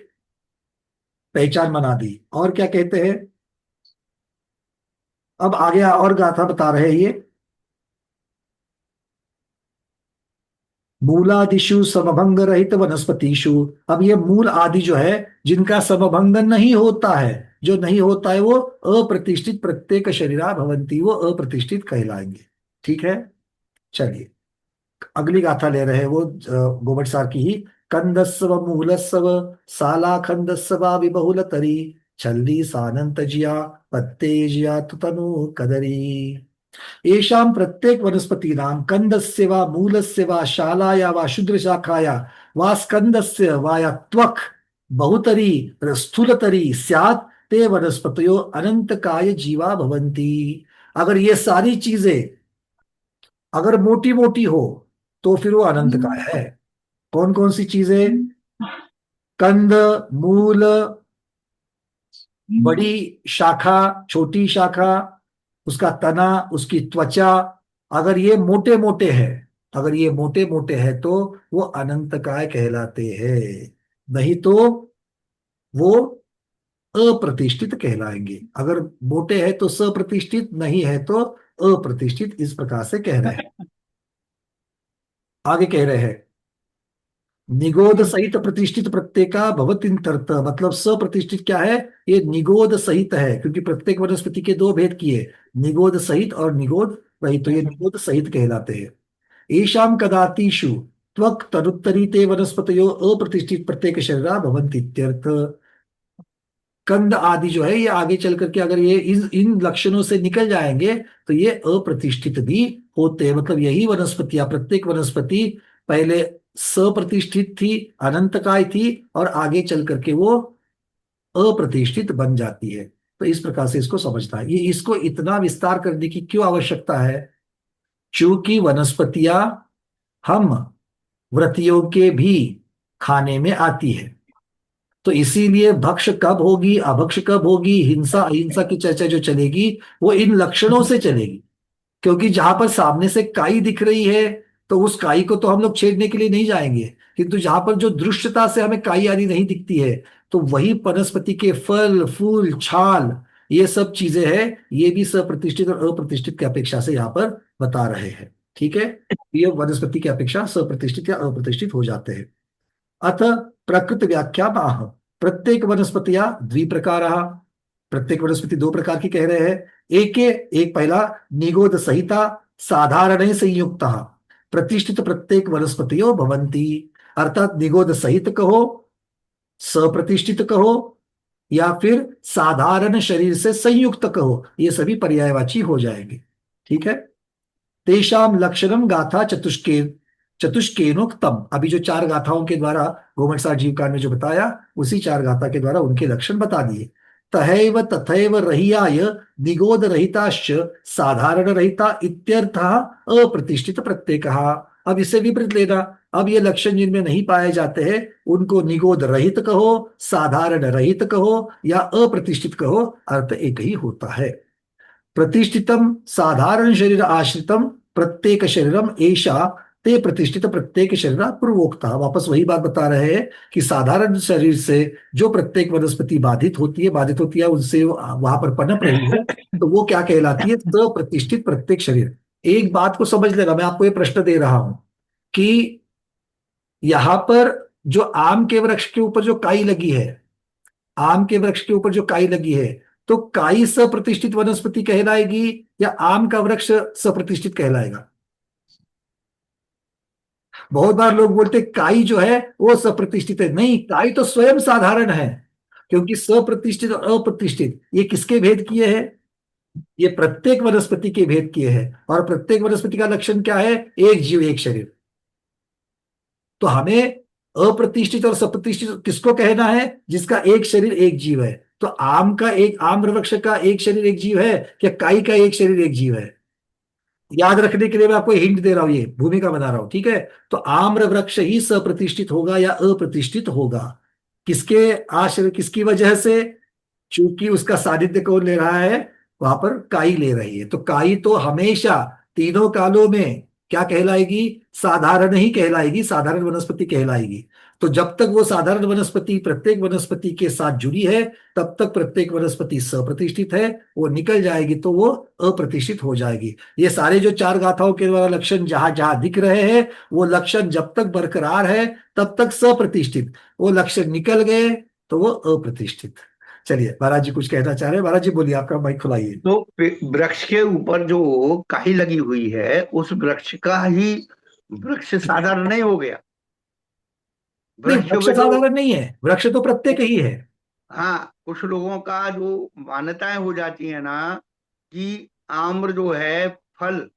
पहचान बना दी। और क्या कहते हैं, अब आगे और गाथा बता रहे हैं ये, मूलादिशु समभंग रहित वनस्पतिषु। अब ये मूल आदि जो है, जिनका समभंग नहीं होता है, जो नहीं होता है, वो अप्रतिष्ठित प्रत्येक शरीरा भवंती, वो अप्रतिष्ठित कहलाएंगे। ठीक है, चलिए अगली गाथा ले रहे हैं वो गोबट सार की ही। कंदस्व मूलस्व सालाखंदस्व विबहुल तरी छल्दी सानंत जिया पत्ते जिया तुतनु कदरी। येषां प्रत्येक वनस्पतीनां कंदस्य वा मूलस्य वा शालाया वा शुद्रशाखाया वा स्कंदस्य वा या त्वक् बहुतरी स्थूलतरी स्यात् ते वनस्पतयो अनंतकाय जीवा भवन्ति। अगर ये सारी चीजें अगर मोटी मोटी हो तो फिर वो अनंतकाय है। कौन कौन सी चीजें, कंद, मूल, बड़ी शाखा, छोटी शाखा, उसका तना, उसकी त्वचा, अगर ये मोटे मोटे हैं, अगर ये मोटे मोटे हैं तो वो अनंतकाय कहलाते हैं, नहीं तो वो अप्रतिष्ठित कहलाएंगे। अगर मोटे हैं तो सप्रतिष्ठित, नहीं है तो अप्रतिष्ठित, इस प्रकार से कह रहे हैं। आगे कह रहे हैं, निगोद सहित प्रतिष्ठित प्रत्येका भवतिन्तर्थ, मतलब सप्रतिष्ठित क्या है, ये निगोद सहित है, क्योंकि प्रत्येक वनस्पति के दो भेद किए, निगोद सहित और निगोद रहित, तो ये निगोद सहित कहलाते हैं। येषां कदातिषु त्वक् तदुत्तरी ते वनस्पतयो अप्रतिष्ठित प्रत्येक शरीरा भवन्ति इत्यर्थ। कंद आदि जो है ये आगे चल करके अगर ये इन इन लक्षणों से निकल जाएंगे तो ये अप्रतिष्ठित भी होते हैं। मतलब यही वनस्पतियां, प्रत्येक वनस्पति पहले सप्रतिष्ठित थी, अनंतकाय थी, और आगे चल करके वो अप्रतिष्ठित बन जाती है। तो इस प्रकार से इसको समझना है। ये इसको इतना विस्तार करने की क्यों आवश्यकता है, क्योंकि वनस्पतियां हम व्रतियों के भी खाने में आती है। तो इसीलिए भक्ष कब होगी, अभक्ष कब होगी, हिंसा अहिंसा की चर्चा जो चलेगी वो इन लक्षणों से चलेगी। क्योंकि जहां पर सामने से काई दिख रही है तो उस काई को तो हम लोग छेड़ने के लिए नहीं जाएंगे, किंतु जहां पर जो दृश्यता से हमें काई आदि नहीं दिखती है तो वही वनस्पति के फल, फूल, छाल, ये सब चीजें हैं, ये भी सप्रतिष्ठित और अप्रतिष्ठित की अपेक्षा से यहाँ पर बता रहे हैं। ठीक है, ये वनस्पति की अपेक्षा सप्रतिष्ठित या अप्रतिष्ठित हो जाते हैं। अथ प्रकृत व्याख्या आह, प्रत्येक वनस्पतिया द्विप्रकार, प्रत्येक वनस्पति दो प्रकार की कह रहे हैं। एक पहला निगोद सहिता साधारण संयुक्त, प्रतिष्ठित प्रत्येक वनस्पतियों भवंती, अर्थात निगोद सहित कहो, सप्रतिष्ठित कहो, या फिर साधारण शरीर से संयुक्त कहो, ये सभी पर्यायवाची हो जाएंगे। ठीक है, तेषाम लक्षणम गाथा चतुष्के चतुष्केनोक्तम। अभी जो चार गाथाओं के द्वारा गोमट सार जीवकांड में जो बताया, उसी चार गाथा के द्वारा उनके लक्षण बता दिए। तहैव तथैव रहियाय निगोद रहिताश्च साधारण रहिता इत्यर्थः अप्रतिष्ठित प्रत्येकः। अब इससे विपरीत लेना, अब ये लक्षण जिनमें नहीं पाए जाते हैं उनको निगोद रहित कहो, साधारण रहित कहो, या अप्रतिष्ठित कहो, अर्थ एक ही होता है। प्रतिष्ठितम साधारण शरीर आश्रितम प्रत्येक शरीरम ऐशा ते प्रतिष्ठित प्रत्येक शरीर पूर्वोक्ता। वापस वही बात बता रहे हैं कि साधारण शरीर से जो प्रत्येक वनस्पति बाधित होती है, उनसे वहां पर पनप रही है, तो वो क्या कहलाती है, तो प्रतिष्ठित प्रत्येक शरीर। एक बात को समझ लेना, मैं आपको ये प्रश्न दे रहा हूं कि यहां पर जो आम के वृक्ष के ऊपर जो काई लगी है, आम के वृक्ष के ऊपर जो काई लगी है, तो काई सप्रतिष्ठित वनस्पति कहलाएगी या आम का वृक्ष सप्रतिष्ठित कहलाएगा? बहुत बार लोग बोलते काई जो है वो सप्रतिष्ठित है। नहीं, काई तो स्वयं साधारण है, क्योंकि सप्रतिष्ठित और अप्रतिष्ठित ये किसके भेद किए हैं? ये प्रत्येक वनस्पति के भेद किए हैं। और प्रत्येक वनस्पति का लक्षण क्या है? एक जीव एक शरीर। तो हमें अप्रतिष्ठित और सप्रतिष्ठित किसको कहना है? जिसका एक शरीर एक जीव है। तो आम का एक, आम वृक्ष का एक शरीर एक जीव है, क्या काई का एक शरीर एक जीव है? याद रखने के लिए मैं आपको हिंट दे रहा हूं, ये भूमिका बना रहा हूं, ठीक है? तो आम्र वृक्ष ही सप्रतिष्ठित होगा या अप्रतिष्ठित होगा? किसके आश्रय, किसकी वजह से? चूंकि उसका सानिध्य कौन ले रहा है? वहां पर काई ले रही है। तो काई तो हमेशा तीनों कालों में क्या कहलाएगी? साधारण ही कहलाएगी, साधारण वनस्पति कहलाएगी। तो जब तक वो साधारण वनस्पति प्रत्येक वनस्पति के साथ जुड़ी है, तब तक प्रत्येक वनस्पति सप्रतिष्ठित है। वो निकल जाएगी तो वो अप्रतिष्ठित हो जाएगी। ये सारे जो चार गाथाओं के द्वारा लक्षण जहां जहां दिख रहे हैं, वो लक्षण जब तक बरकरार है तब तक सप्रतिष्ठित, वो लक्षण निकल गए तो वो अप्रतिष्ठित। चलिए महाराज जी कुछ कहना चाह रहे हैं। महाराज जी बोलिए, आपका माइक खुलाइए। तो वृक्ष के ऊपर जो काई लगी हुई है उस वृक्ष का ही वृक्ष साधारण नहीं हो गया? नहीं, वृक्ष वृक्ष में जो, साधारण नहीं है, वृक्ष तो प्रत्येक ही है। हाँ, कुछ लोगों का जो मान्यताएं हो जाती है ना कि आम्र जो है फल,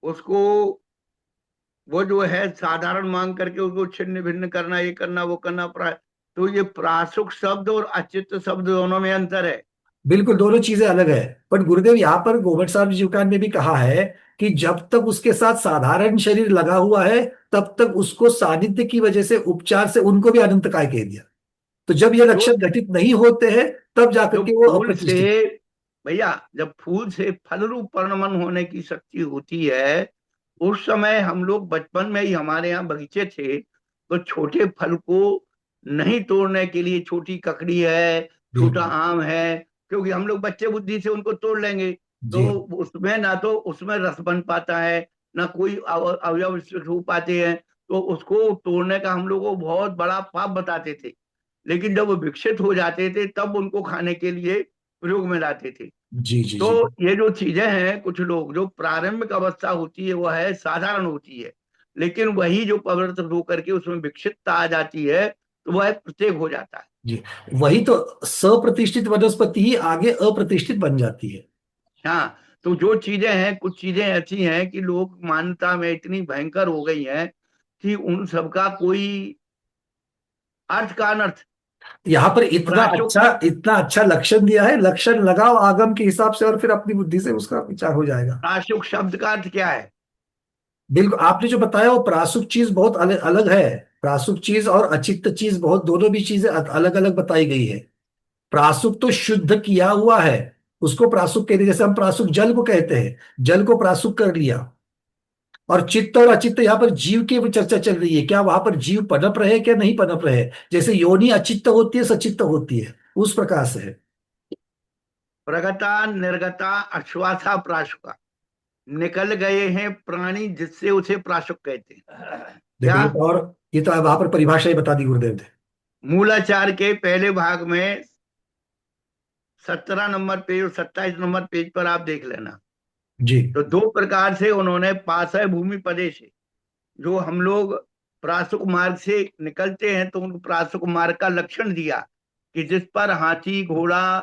उसको वो जो है साधारण मांग करके उसको छिन्न भिन्न करना, ये करना वो करना तो ये प्रासुक शब्द और अचित्त शब्द दोनों में अंतर है। बिल्कुल, दोनों चीजें अलग है। पर गुरुदेव यहाँ पर गोबर साहब जीवकान में भी कहा है कि जब तक उसके साथ साधारण शरीर लगा हुआ है, तब तक उसको सानिध्य की वजह से, उपचार से उनको भी अनंत काय कह दिया। तो जब ये जो लक्षण घटित नहीं होते हैं, तब जाकर जो के वो फूल से, अप्रतिष्ठित। भैया, जब फूल से फल रूप परिणमन होने की शक्ति होती है, उस समय हम लोग बचपन में ही, हमारे यहाँ बगीचे थे, तो छोटे फल को नहीं तोड़ने के लिए, छोटी ककड़ी है, छोटा बिल्कुल। आम है, क्योंकि हम लोग बच्चे बुद्धि से उनको तोड़ लेंगे, तो जी उसमें ना तो उसमें रस बन पाता है, ना कोई अवयव विकसित हो पाते हैं, तो उसको तोड़ने का हम लोग को बहुत बड़ा पाप बताते थे। लेकिन जब वो विकसित हो जाते थे तब उनको खाने के लिए प्रयोग में लाते थे। जी जी तो जी। ये जो चीजें हैं, कुछ लोग जो प्रारंभिक अवस्था होती है वह है साधारण होती है, लेकिन वही जो परिवर्तन होकर के उसमें विकसितता आ जाती है तो वह प्रत्येक हो जाता है। जी, वही तो सप्रतिष्ठित वनस्पति ही आगे अप्रतिष्ठित बन जाती है। हाँ, तो जो चीजें हैं, कुछ चीजें ऐसी हैं कि लोग मान्यता में इतनी भयंकर हो गई हैं कि उन सबका कोई अर्थ का अनर्थ। यहाँ पर इतना प्राचुक अच्छा, इतना अच्छा लक्षण दिया है, लक्षण लगाओ आगम के हिसाब से और फिर अपनी बुद्धि से उसका विचार हो जाएगा। प्राचुक शब्द का अर्थ क्या है? बिल्कुल, आपने जो बताया वो प्रासुक चीज बहुत अलग अलग है। प्रासुक चीज और अचित्त चीज बहुत, दोनों भी चीजें अलग अलग बताई गई है। प्रासुक तो शुद्ध किया हुआ है, उसको प्रासुक कहते हैं। जैसे हम प्रासुक जल को कहते हैं, जल को प्रासुक कर लिया। और चित्त और अचित्त, यहाँ पर जीव की भी चर्चा चल रही है, क्या वहां पर जीव पनप रहे क्या नहीं पनप रहे? जैसे योनि अचित्त होती है, सचित्त होती है, उस प्रकार से है। प्रगता, निर्गता, अश्वासा, प्राशुका, निकल गए हैं प्राणी जिससे उसे प्राशुक कहते हैं। देखो क्या? ये तो, और ये तो वहां पर परिभाषा ही बता दी गुरुदेव ने। मूलाचार के पहले भाग में 17 नंबर पेज और 27 नंबर पेज पर आप देख लेना। जी तो दो प्रकार से उन्होंने पाशय भूमि पदे से, जो हम लोग प्रासुक मार्ग से निकलते हैं, तो उनको प्रासुक मार्ग का लक्षण दिया कि जिस पर हाथी, घोड़ा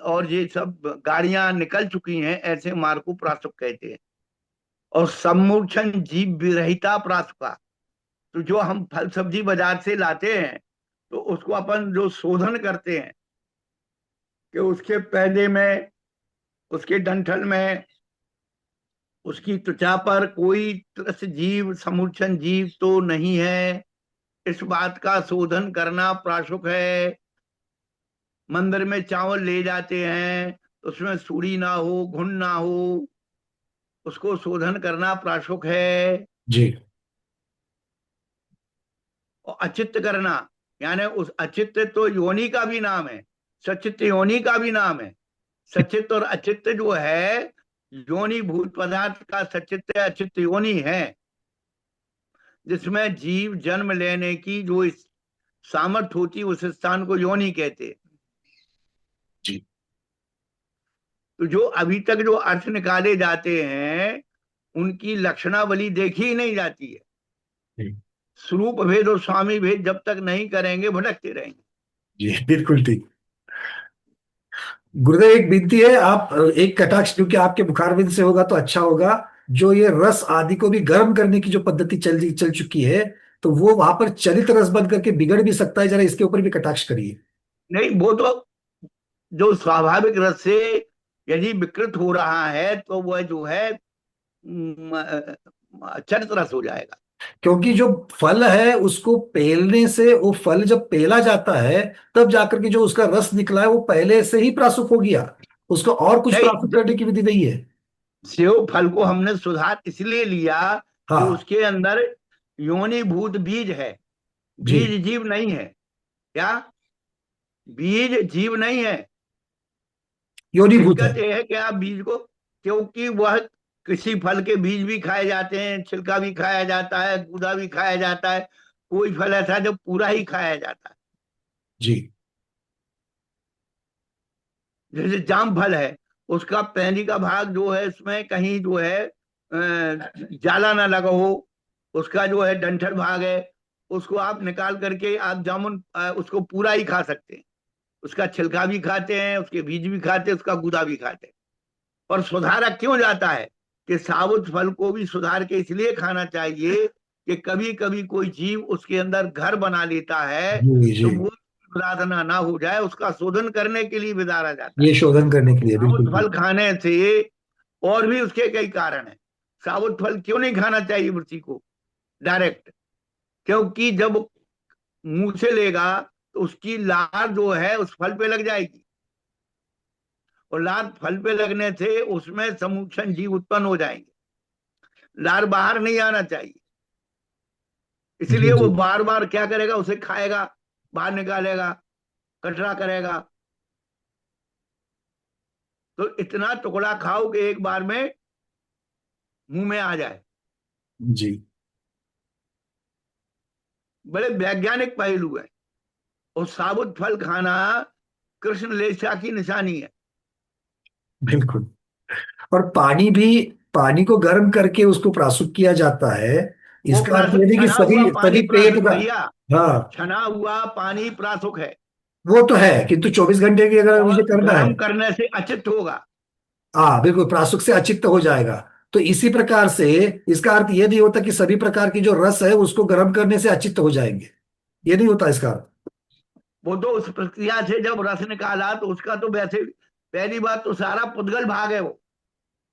और ये सब गाड़ियां निकल चुकी हैं, ऐसे मार्ग को प्रासुक कहते हैं। और सम्मूर्छन जीव विरहिता प्रासुका, तो जो हम फल सब्जी बाजार से लाते हैं तो उसको अपन जो शोधन करते हैं कि उसके पहले में, उसके डंठल में, उसकी त्वचा पर कोई त्रस जीव, समूर्छन जीव तो नहीं है, इस बात का शोधन करना प्राशुक है। मंदिर में चावल ले जाते हैं, उसमें सूड़ी ना हो, घुन ना हो, उसको शोधन करना प्राशुक है। जी। और अचित्त करना, यानी उस अचित्त तो योनि का भी नाम है, सचित्त योनि का भी नाम है। सचित्त और अचित्त जो है, योनि भूत पदार्थ का सचित्त अचित्त योनि है, जिसमें जीव जन्म लेने की जो सामर्थ्य होती है, उस स्थान को योनि कहते हैं। जी तो जो अभी तक जो अर्थ निकाले जाते हैं उनकी लक्षणावली देखी ही नहीं जाती है। जी स्वरूप भेद और स्वामी भेद जब तक नहीं करेंगे भटकते रहेंगे। जी बिल्कुल ठीक। गुरुदेव एक विनती है, आप एक कटाक्ष, क्योंकि आपके मुखारविंद से होगा तो अच्छा होगा, जो ये रस आदि को भी गर्म करने की जो पद्धति चल चुकी है, तो वो वहां पर चलित रस बन करके बिगड़ भी सकता है, जरा इसके ऊपर भी कटाक्ष करिए। नहीं, वो तो जो स्वाभाविक रस से यदि विकृत हो रहा है तो वह जो है चरित रस हो जाएगा। क्योंकि जो फल है उसको पेलने से, वो फल जब पेला जाता है तब जाकर के जो उसका रस निकला है वो पहले से ही प्रासुक हो गया, उसको और कुछ प्रासुक नहीं, करने की विधि नहीं है। सेव फल को हमने सुधार इसलिए लिया कि हाँ उसके अंदर योनिभूत बीज है। जी बीज जीव नहीं है। क्या? बीज जीव नहीं है। योनिभूत है। दिक्कत यह है कि आप बीज को, क्योंकि वह किसी फल के बीज भी खाए जाते हैं, छिलका भी खाया जाता है, गूदा भी खाया जाता है। कोई फल ऐसा है जो पूरा ही खाया जाता है। जी जैसे जाम फल है, उसका पैनी का भाग जो है उसमें कहीं जो है जाला ना लगा हो, उसका जो है डंठल भाग है, उसको आप निकाल करके आप जामुन उसको पूरा ही खा सकते हैं। उसका छिलका भी खाते हैं, उसके बीज भी खाते हैं, उसका गूदा भी खाते हैं। और सुधारा क्यों जाता है कि साबुत फल को भी सुधार के इसलिए खाना चाहिए कि कभी कभी कोई जीव उसके अंदर घर बना लेता है, जी जी, तो वो साधना ना हो जाए उसका शोधन करने के लिए विदारा जाता है। ये शोधन करने के लिए साबुत बिल्कुल फल ठीक। खाने से और भी उसके कई कारण हैं। साबुत फल क्यों नहीं खाना चाहिए वृत्ति को डायरेक्ट? क्योंकि जब मुंह से लेगा तो उसकी लार जो है उस फल पे लग जाएगी, और लार फल पे लगने से उसमें समूक्षण जीव उत्पन्न हो जाएंगे। लार बाहर नहीं आना चाहिए, जी इसलिए वो जी बार बार क्या करेगा, उसे खाएगा, बाहर निकालेगा, कटरा करेगा। तो इतना टुकड़ा खाओ कि एक बार में मुंह में आ जाए। जी बड़े वैज्ञानिक पहलू है। और साबुत फल खाना कृष्ण लेशा की निशानी है। बिल्कुल। और पानी भी, पानी को गर्म करके उसको प्रासुक किया जाता है। वो इसका अर्थ ये प्रासुक, नहीं कि छना सभी हुआ पानी सभी पेट प्रासुक का। भैया। हाँ छना हुआ पानी प्रासुक है। वो तो है, किंतु 24 घंटे की अगर मुझे और करना है। गर्म करने से अचित होगा। हाँ बिल्कुल, प्रासुक से अचित्त हो जाएगा। तो इसी प्रकार से इसका अर्थ ये नहीं होता कि सभी प्रकार की जो रस है उसको गर्म करने से अचित्त हो जाएंगे, ये नहीं होता इसका अर्थ। वो तो उस प्रक्रिया से जब रस निकाला तो उसका तो वैसे, पहली बात तो सारा पुद्गल भाग है। वो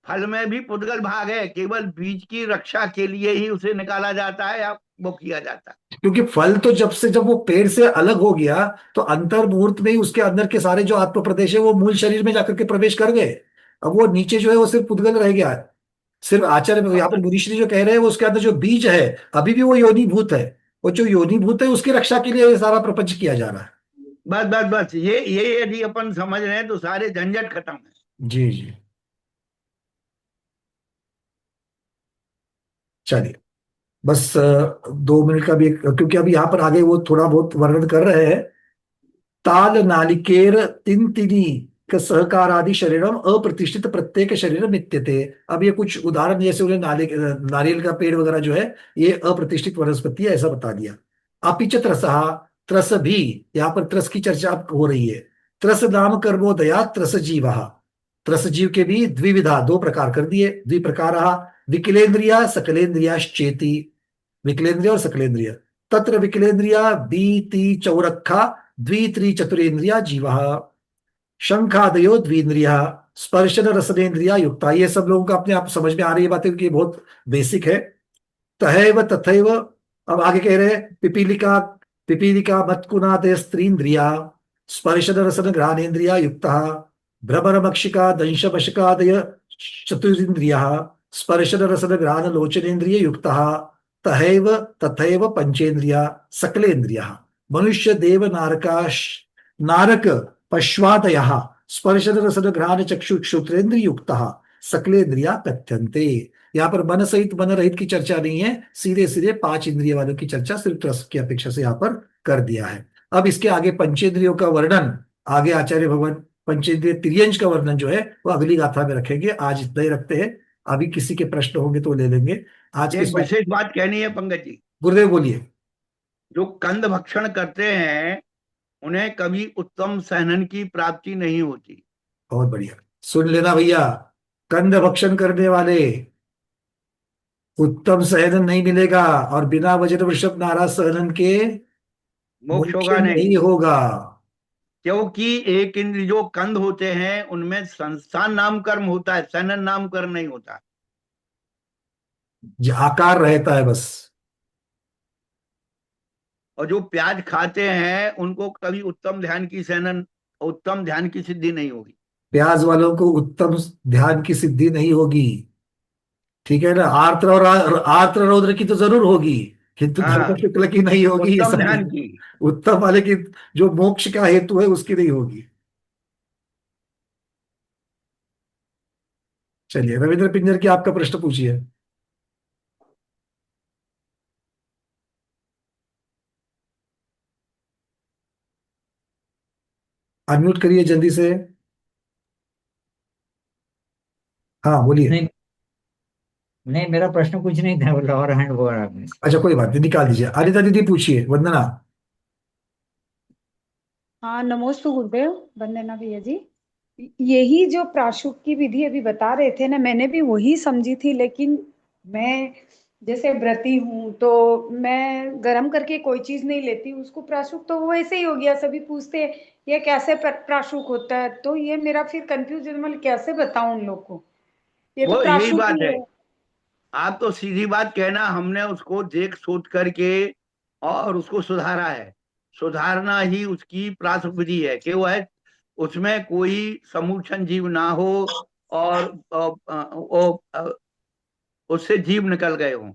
फल में भी पुद्गल भाग है, केवल बीज की रक्षा के लिए ही उसे निकाला जाता है या वो किया जाता है। क्योंकि फल तो जब वो पेड़ से अलग हो गया तो अंतर मुहूर्त में ही उसके अंदर के सारे जो आत्म प्रदेश है वो मूल शरीर में जाकर के प्रवेश कर गए। अब वो नीचे जो है वो सिर्फ पुद्गल रह गया है। सिर्फ आचार्य यहाँ पर मुनीश्री जो कह रहे हैं वो उसके अंदर जो बीज है अभी भी वो योनिभूत है। वो जो योनिभूत है उसकी रक्षा के लिए ये सारा प्रपंच किया जा रहा है। बस बस बस, ये यदि अपन समझ रहे हैं तो सारे झंझट खत्म है। जी जी, चलिए। बस 2 मिनट का भी क्योंकि अभी यहाँ पर आगे वो थोड़ा बहुत वर्णन कर रहे हैं। ताल नालिकेर तिन तिनी का सहकार आदि शरीरम अप्रतिष्ठित प्रत्येक शरीर नित्यते। अब ये कुछ उदाहरण, जैसे उन्हें नारियल का पेड़ वगैरह जो है ये अप्रतिष्ठित वनस्पति है ऐसा बता दिया। अपिच त्रसहा, त्रस भी, यहाँ पर त्रस की चर्चा हो रही है। त्रस नाम कर्मोदया त्रस जीव, त्रस जीव के भी द्विविधा, 2 प्रकार कर दिए, द्विप्रकार, विकलेन्द्रिया सकलेन्द्रियाश्चेति, विकलेन्द्रिय और सकलेन्द्रिय। तत्र विकलेन्द्रिया बीति चौरखा द्वित्री चतुरेन्द्रिया जीव, शंखादयो द्विन्द्रिया, स्पर्शन रसनेन्द्रिया युक्ता। ये सब लोगों का अपने आप समझ में आ रही है बातें क्योंकि ये बहुत बेसिक है। तहैव तथैव, अब आगे कह रहे हैं पिपीलिका, पिपीलिका मत्कुनादय स्त्रीन्द्रिया, स्पर्शन रसन घ्राणेन्द्रिया युक्ता, भ्रमर मक्षिका दंश मशकादय चतुरिन्द्रिया, स्पर्शन रसन घ्राण लोचनेन्द्रिय युक्ता, तहैव तथैव पंचेन्द्रिया सकलेन्द्रिया, मनुष्य देव नारकाश नारक पश्वादय स्पर्शन रसन घ्राण चक्षु श्रोत्रेन्द्रिय युक्ता सकलेन्द्रिया कथ्यन्ते। यहाँ पर मन सहित मन रहित की चर्चा नहीं है, सीधे सीधे 5 इंद्रिय वालों की चर्चा सिर्फ रस की अपेक्षा से यहाँ पर कर दिया है। अब इसके आगे पंचेंद्रियों का वर्णन, आगे आचार्य भगवान पंचेंद्रिय तिर्यंश का वर्णन जो है वो अगली गाथा में रखेंगे। आज इतना ही रखते हैं। अभी किसी के प्रश्न होंगे तो ले लेंगे आज के एक विशेष बात कहनी है पंकज जी। गुरुदेव बोलिए। जो कंद भक्षण करते हैं उन्हें कभी उत्तम सहनन की प्राप्ति नहीं होती। बहुत बढ़िया, सुन लेना भैया, कंद भक्षण करने वाले उत्तम सहनन नहीं मिलेगा, और बिना वज्र वृषभ नाराज सहनन के मोक्ष मोक्ष होगा नहीं, नहीं होगा। क्योंकि एक इंद्र जो कंद होते हैं उनमें संस्थान नाम कर्म होता है, सहनन नाम कर्म नहीं होता। आकार रहता है बस। और जो प्याज खाते हैं उनको कभी उत्तम ध्यान की सिद्धि नहीं होगी। प्याज वालों को उत्तम ध्यान की सिद्धि नहीं होगी, ठीक है ना। आर्द्र रौद्र की तो जरूर होगी, किंतु धर्म हाँ, शुक्ल की नहीं होगी, ये उत्तम समझ। ध्यान की। उत्तम वाले की, जो मोक्ष का हेतु है उसकी नहीं होगी। चलिए रविंद्र पिंजर की आपका प्रश्न पूछिए। अनम्यूट करिए जल्दी से। हाँ बोलिए। नहीं नहीं, मेरा प्रश्न कुछ नहीं था, लोअर हैंड हो रहा है। अच्छा कोई बात नहीं, निकाल दीजिए। अनिता दीदी पूछिए, वंदना। हाँ, नमोस्तु गुरुदेव। वंदना भैया जी, यही जो प्राशुक की विधि अभी बता रहे थे ना, मैंने भी वही समझी थी, लेकिन मैं जैसे व्रती हूँ तो मैं गरम करके कोई चीज नहीं लेती उसको प्राशुक, तो वो ऐसे ही हो गया। सभी पूछते हैं ये कैसे प्राशुक होता है, तो ये मेरा फिर कंफ्यूज है, मतलब कैसे बताऊं उन लोग को, ये तो वो यही प्राशुक बात ही है। है। आप तो सीधी बात कहना, हमने उसको देख सोच करके और उसको सुधारा है। सुधारना ही उसकी प्राथमिक विधि है कि वो है उसमें कोई समूचन जीव ना हो, और उससे जीव निकल गए हों,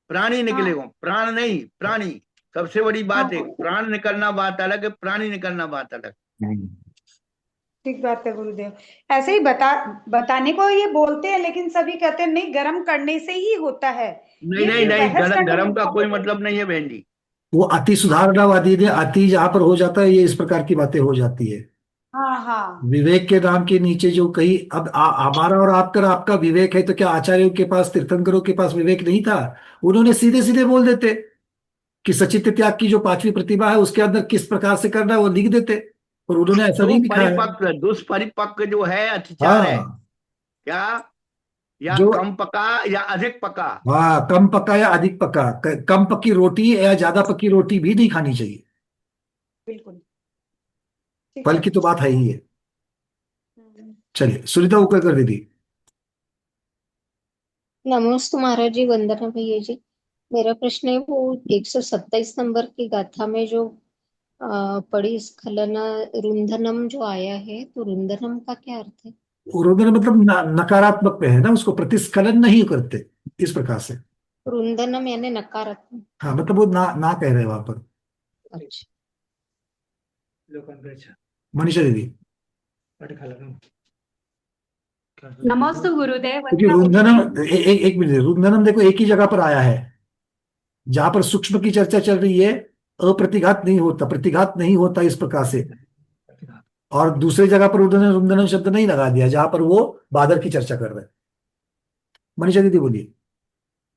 प्राणी निकले हाँ हों, प्राण नहीं प्राणी। सबसे बड़ी बात है, हाँ, प्राण निकलना बात अलग है, प्राणी निकलना बात अलग। ठीक बात है गुरुदेव। ऐसे ही बताने को ये बोलते हैं, लेकिन सभी कहते हैं नहीं, गर्म करने से ही होता है। नहीं ये नहीं फिर नहीं, बहस करने धर्म का लगता कोई है। मतलब नहीं है बहन जी। वो अति सुधारणावादी ने, अति जहां पर हो जाता है ये इस प्रकार की बातें हो जाती है। हाँ हाँ, विवेक के नाम के नीचे जो कहीं, अब हमारा और आपका विवेक है, तो क्या आचार्यों के पास, तीर्थंकरों के पास विवेक नहीं था? उन्होंने सीधे सीधे बोल देते कि सचित्त त्याग की जो पांचवी प्रतिभा है उसके अंदर किस प्रकार से करना है वो लिख देते, और उन्होंने ऐसा नहीं लिखा है। दुष्परिपक्व जो है अतिचार है हाँ, क्या, या जो, कम पका या अधिक पका। हाँ, कम पका या अधिक पका, कम पकी रोटी या ज्यादा पकी रोटी भी नहीं खानी चाहिए। बिल्कुल ठीक फल है। की तो बात है ही है। हम्म। चलिए सुनीता उकेकर दीदी। नमस्ते महाराज जी, वंदना भैया जी। मेरा प्रश्न है वो 127 नंबर की गाथा में जो पड़ी स्खलन रुंधनम जो आया है, तो रुंधनम का क्या अर्थ है? उन्होंने मतलब नकारात्मक में है ना, उसको प्रतिस्खलन नहीं करते इस प्रकार से। रुंधनम यानी नकारात्मक। हाँ मतलब वो ना कह रहे हैं वहां पर। अच्छा। मनीषा दीदी। नमोस्तु गुरुदेव। क्योंकि रुंधनम, एक मिनट, रुंधनम देखो एक ही जगह पर आया है, जहां पर सूक्ष्म की चर्चा चल रही है अप्रतिघात नहीं होता, प्रतिघात नहीं होता इस प्रकार से। और दूसरी जगह पर उन्होंने रुंधनम शब्द नहीं लगा दिया जहां पर वो बादल की चर्चा कर रहे हैं। मनीषा दीदी बोलिए।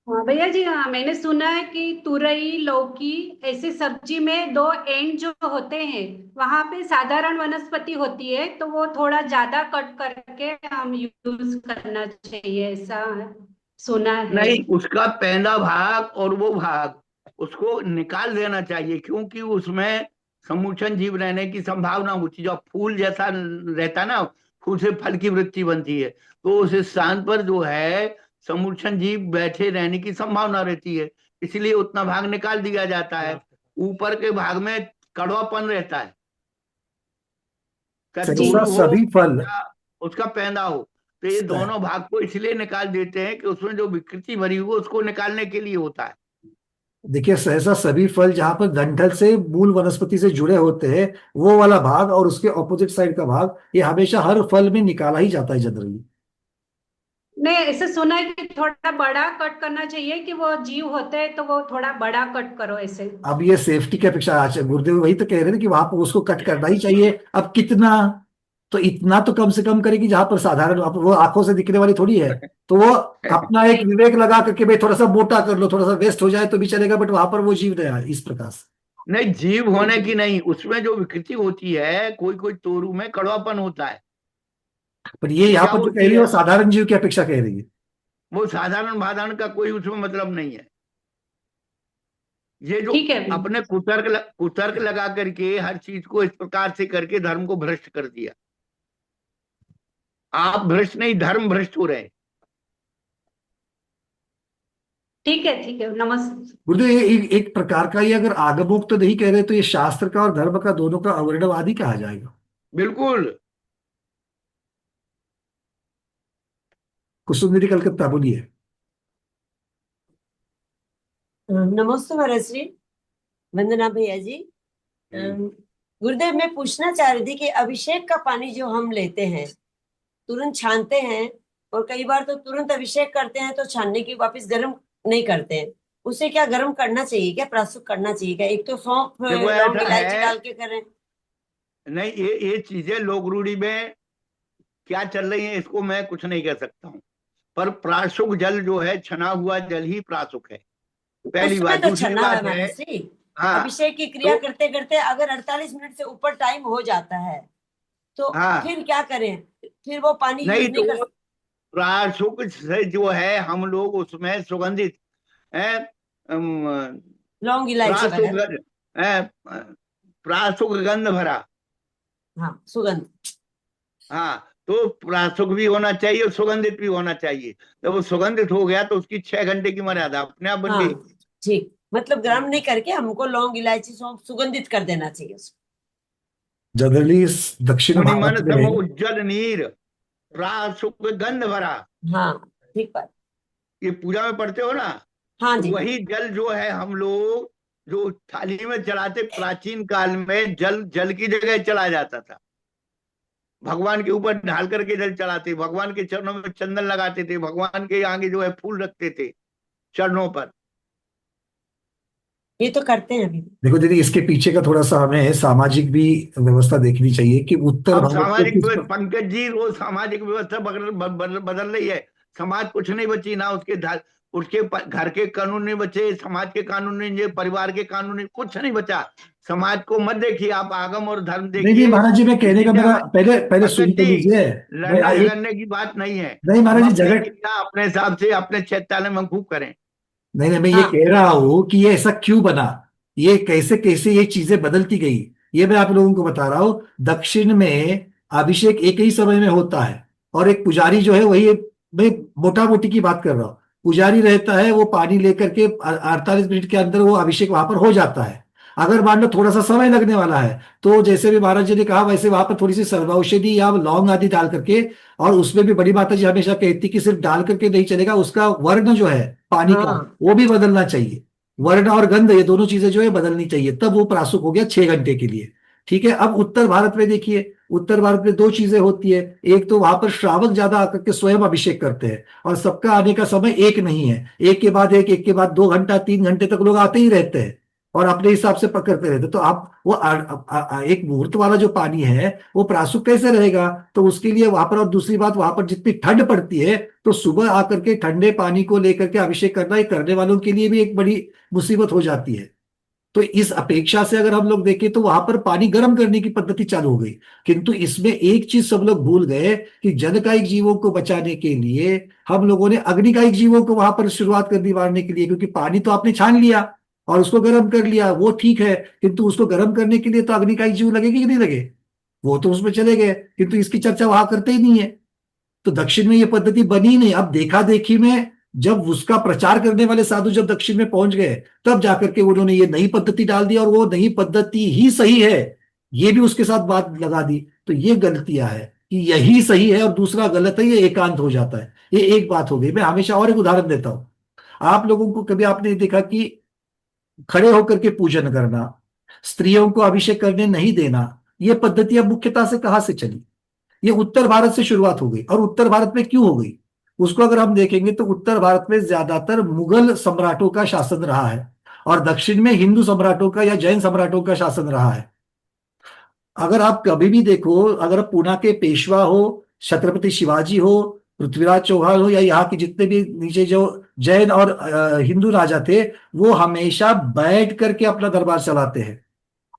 हाँ भैया जी, हाँ मैंने सुना है कि तुरई लौकी ऐसे सब्जी में दो एंड जो होते हैं वहां पे साधारण वनस्पति होती है, तो वो थोड़ा ज्यादा कट करके हम यूज करना चाहिए, ऐसा सुना है। नहीं, उसका पहला भाग और वो भाग उसको निकाल देना चाहिए, क्योंकि उसमें समूचन जीव रहने की संभावना होती है। जब फूल जैसा रहता है ना, फूल से फल की वृत्ति बनती है, तो उस स्थान पर जो है समूचन जीव बैठे रहने की संभावना रहती है, इसलिए उतना भाग निकाल दिया जाता है। ऊपर के भाग में कड़वापन रहता है, जी। सहसा कटूर हो सभी फल। या उसका पैदा हो, तो ये दोनों भाग को इसलिए निकाल देते हैं कि उसमें जो विकृति भरी हुई है उसको निकालने के लिए होता है। देखिए सहसा सभी फल जहां पर डंठल से मूल वनस्पति से जुड़े होते हैं वो वाला भाग, और उसके ऑपोजिट साइड का भाग, ये हमेशा हर फल में निकाला ही जाता है जनरली। नहीं, ऐसे सुना है कि थोड़ा बड़ा कट करना चाहिए, कि वो जीव होते हैं तो वो थोड़ा बड़ा कट करो ऐसे। अब ये सेफ्टी की अपेक्षा, गुरुदेव वही तो कह रहे थे कि वहां पर उसको कट करना ही चाहिए। अब कितना, तो इतना तो कम से कम करेगी जहां पर साधारण, वो आंखों से दिखने वाली थोड़ी है। तो वो अपना एक विवेक लगा करके भाई थोड़ा सा मोटा कर लो, थोड़ा सा वेस्ट हो जाए तो भी चलेगा, बट वहां पर वो जीव रहा है इस प्रकार से। नहीं, जीव होने की नहीं, उसमें जो विकृति होती है, कोई कोई तोरू में कड़वापन होता है। पर ये वो यहाँ क्या पर जो कह होती रही है है, वो साधारण जीव की अपेक्षा कह रही है। वो साधारण भाधारण का कोई उसमें मतलब नहीं है। ये जो ठीक है। अपने कुतर्क लगा करके हर चीज को इस प्रकार से करके धर्म को भ्रष्ट कर दिया। आप भ्रष्ट नहीं, धर्म भ्रष्ट हो रहे हैं। ठीक है नमस्ते। गुरुदेव ये एक प्रकार का, ये अगर आगमोक्त तो नहीं कह रहे तो ये शास्त्र का और धर्म का दोनों का अवर्णवादी कहा जाएगा। बिल्कुल। कुसुम दीदी कलकत्ता बोलिए। नमस्ते महाराज श्री, वंदना भैया जी। गुरुदेव, मैं पूछना चाह रही थी कि अभिषेक का पानी जो हम लेते हैं, तुरंत छानते हैं और कई बार तो तुरंत अभिषेक करते हैं तो छानने की वापस गर्म नहीं करते हैं, उसे क्या गर्म करना चाहिए क्या, प्रस्तुत करना चाहिए क्या? एक तो सौंफ देखो लौंग ऐसा इलायची है, डाल के करें। नहीं ये चीजें लोक रूढ़ी में क्या चल रही है इसको मैं कुछ नहीं कह सकता हूँ, पर प्राशुक जल जो है, छना हुआ जल ही प्राशुक है, पहली उसमें बात। तो दूसरी छना है बात है, महाराज श्री। हाँ अभिषेक की क्रिया तो करते करते अगर 48 मिनट से ऊपर टाइम हो जाता है तो हाँ, फिर क्या करें? फिर वो पानी नहीं यूज नहीं कर तो प्राशुक से जो है हम लोग उसमें सुगंधित है, लौंग इलायची प्राशुक वगैरह। प्राशुक गंध भरा, हाँ, सुगंध। हाँ तो प्राशुक भी होना चाहिए और सुगंधित भी होना चाहिए। जब वो सुगंधित हो गया तो उसकी 6 घंटे की मर्यादा अपने आप बन हाँ गई। ठीक, मतलब गर्म नहीं करके हमको लौंग इलायची सौंफ सुगंधित कर देना चाहिए उसको। जनरली दक्षिण मुनि भारत मन में, सम उज्जवल नीर, प्राशुक गंध भरा, हाँ ठीक बात। ये पूजा में पढ़ते हो ना। हाँ तो जी। वही जल जो है हम लोग जो थाली में चढ़ाते, प्राचीन काल में जल जल की जगह चढ़ाया जाता था, भगवान के ऊपर ढाल करके जल चढ़ाते, भगवान के चरणों में चंदन लगाते थे, भगवान के आगे जो है फूल रखते थे चरणों पर। ये तो करते हैं अभी। देखो दीदी इसके पीछे का थोड़ा सा हमें सामाजिक भी व्यवस्था देखनी चाहिए कि उत्तर अब भारत में सामाजिक पंकज जी, वो सामाजिक व्यवस्था बदल रही है। समाज कुछ नहीं बची ना, उसके घर के कानून नहीं बचे, समाज के कानून नहीं बचे, परिवार के कानून नहीं, कुछ नहीं बचा। समाज को मत देखिए आप, आगम और धर्म नहीं नहीं देखिए। महाराज जी, मैं इस कहने का दिशा मेरा में पहले पहले सुन पंकज तो जी, लीजिए। मैं लड़ने एक, झगड़ने की बात नहीं है। नहीं हम महाराज जी अपनी झगड़, चिंता अपने हिसाब से अपने चैत्यालय में खूब करें। नहीं नहीं मैं ये हाँ कह रहा हूं कि ये ऐसा क्यों बना, ये कैसे कैसे ये चीजें बदलती गई, ये मैं आप लोगों को बता रहा हूं। दक्षिण में अभिषेक एक ही समय में होता है, और एक पुजारी जो है वही, मैं मोटा मोटी की बात कर रहा हूँ, पुजारी रहता है, वो पानी लेकर के 48 मिनट के अंदर वो अभिषेक वहां पर हो जाता है। अगर मान लो थोड़ा सा समय लगने वाला है, तो जैसे भी महाराज जी ने कहा वैसे वहां पर थोड़ी सी सर्वौषधि या लौंग आदि डाल करके, और उसमें भी बड़ी माता जी हमेशा कहती कि सिर्फ डाल करके नहीं चलेगा, उसका वर्ण जो है पानी का हाँ वो भी बदलना चाहिए। वर्ण और गंध ये दोनों चीजें जो है बदलनी चाहिए, तब वो प्रासुक हो गया 6 घंटे के लिए। ठीक है, अब उत्तर भारत में देखिए, उत्तर भारत में दो चीजें होती है। एक तो वहां पर श्रावक ज्यादा आकर के स्वयं अभिषेक करते हैं, और सबका आने का समय एक नहीं है, एक के बाद एक के बाद 2 घंटा 3 घंटे तक लोग आते ही रहते हैं और अपने हिसाब से पकड़ते रहते हैं। तो आप वो एक मुहूर्त वाला जो पानी है वो प्रासुक कैसे रहेगा? तो उसके लिए वहां पर, और दूसरी बात वहां पर जितनी ठंड पड़ती है, तो सुबह आकर के ठंडे पानी को लेकर के अभिषेक करना, ये करने वालों के लिए भी एक बड़ी मुसीबत हो जाती है। तो इस अपेक्षा से अगर हम लोग देखें तो वहां पर पानी गर्म करने की पद्धति चालू हो गई। किंतु इसमें एक चीज सब लोग भूल गए कि जलकायिक जीवों को बचाने के लिए हम लोगों ने अग्निकायिक जीवों को वहां पर शुरुआत कर दी मारने के लिए, क्योंकि पानी तो आपने छान लिया और उसको गर्म कर लिया, वो ठीक है, किंतु उसको गर्म करने के लिए तो अग्निकायिक जीव लगेगी कि नहीं लगे? वो तो उसमें चले गए, किंतु इसकी चर्चा वहां करते ही नहीं है। तो दक्षिण में ये पद्धति बनी ही नहीं। अब देखा देखी में जब उसका प्रचार करने वाले साधु जब दक्षिण में पहुंच गए, तब जाकर के उन्होंने ये नई पद्धति डाल दी, और वो नई पद्धति ही सही है, ये भी उसके साथ बात लगा दी। तो ये गलतियां है कि यही सही है और दूसरा गलत है, ये एकांत हो जाता है। ये एक बात हो गई। मैं हमेशा और एक उदाहरण देता हूं। आप लोगों को कभी आपने देखा कि खड़े होकर के पूजन करना, स्त्रियों को अभिषेक करने नहीं देना, ये पद्धतियां मुख्यतः से कहां से चली? ये उत्तर भारत से शुरुआत हो गई। और उत्तर भारत में क्यों हो गई उसको अगर हम देखेंगे तो उत्तर भारत में ज्यादातर मुगल सम्राटों का शासन रहा है, और दक्षिण में हिंदू सम्राटों का या जैन सम्राटों का शासन रहा है। अगर आप कभी भी देखो, अगर पूना के पेशवा हो, छत्रपति शिवाजी हो, पृथ्वीराज चौहान हो, या यहाँ के जितने भी नीचे जो जैन और हिंदू राजा थे, वो हमेशा बैठ करके अपना दरबार चलाते हैं।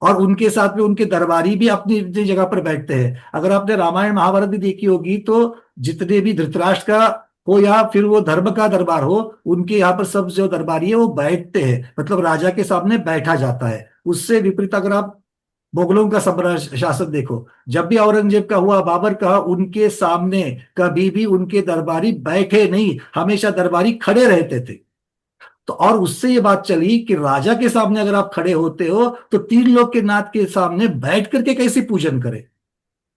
और उनके साथ में उनके दरबारी भी अपनी अपनी जगह पर बैठते हैं। अगर आपने रामायण महाभारत भी देखी होगी तो जितने भी धृतराष्ट्र का हो या फिर वो धर्म का दरबार हो, उनके यहाँ पर सब जो दरबारी है वो बैठते हैं, मतलब राजा के सामने बैठा जाता है। उससे विपरीत अगर आप मुगलों का साम्राज्य शासन देखो, जब भी औरंगजेब का हुआ, बाबर का, उनके सामने कभी भी उनके दरबारी बैठे नहीं, हमेशा दरबारी खड़े रहते थे। तो और उससे ये बात चली कि राजा के सामने अगर आप खड़े होते हो तो तीन लोग के नाथ के सामने बैठ करके कैसे पूजन करें।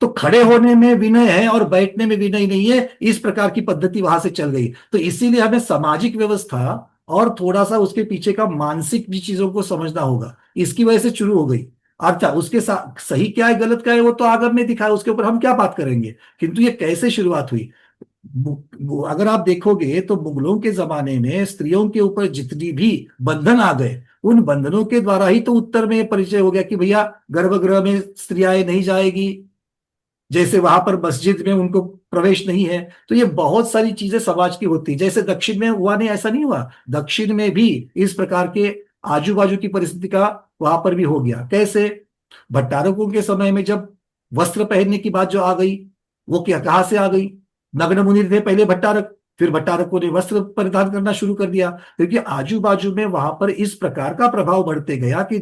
तो खड़े होने में विनय है और बैठने में विनय नहीं है, इस प्रकार की पद्धति वहां से चल गई। तो इसीलिए हमें सामाजिक व्यवस्था और थोड़ा सा उसके पीछे का मानसिक भी चीजों को समझना होगा, इसकी वजह से शुरू हो गई। अच्छा, उसके साथ सही क्या है गलत क्या है वो तो आगम में दिखा है, उसके ऊपर हम क्या बात करेंगे, किंतु ये कैसे शुरुआत हुई। अगर आप देखोगे तो मुगलों के जमाने में स्त्रियों के ऊपर जितनी भी बंधन आ गए, उन बंधनों के द्वारा ही तो उत्तर में परिचय हो गया कि भैया गर्भगृह में स्त्रियां नहीं जाएगी, जैसे वहां पर मस्जिद में उनको प्रवेश नहीं है। तो ये बहुत सारी चीजें समाज की होती, जैसे दक्षिण में हुआ नहीं ऐसा नहीं हुआ, दक्षिण में भी इस प्रकार के आजू बाजू की परिस्थिति का वहां पर भी हो गया। कैसे, भट्टारकों के समय में जब वस्त्र पहनने की बात जो आ गई, वो क्या कहाँ से आ गई। नग्न मुनि थे पहले भट्टारक, फिर भट्टारकों ने वस्त्र परिधान करना शुरू कर दिया, क्योंकि आजू बाजू में वहां पर इस प्रकार का प्रभाव बढ़ते गया कि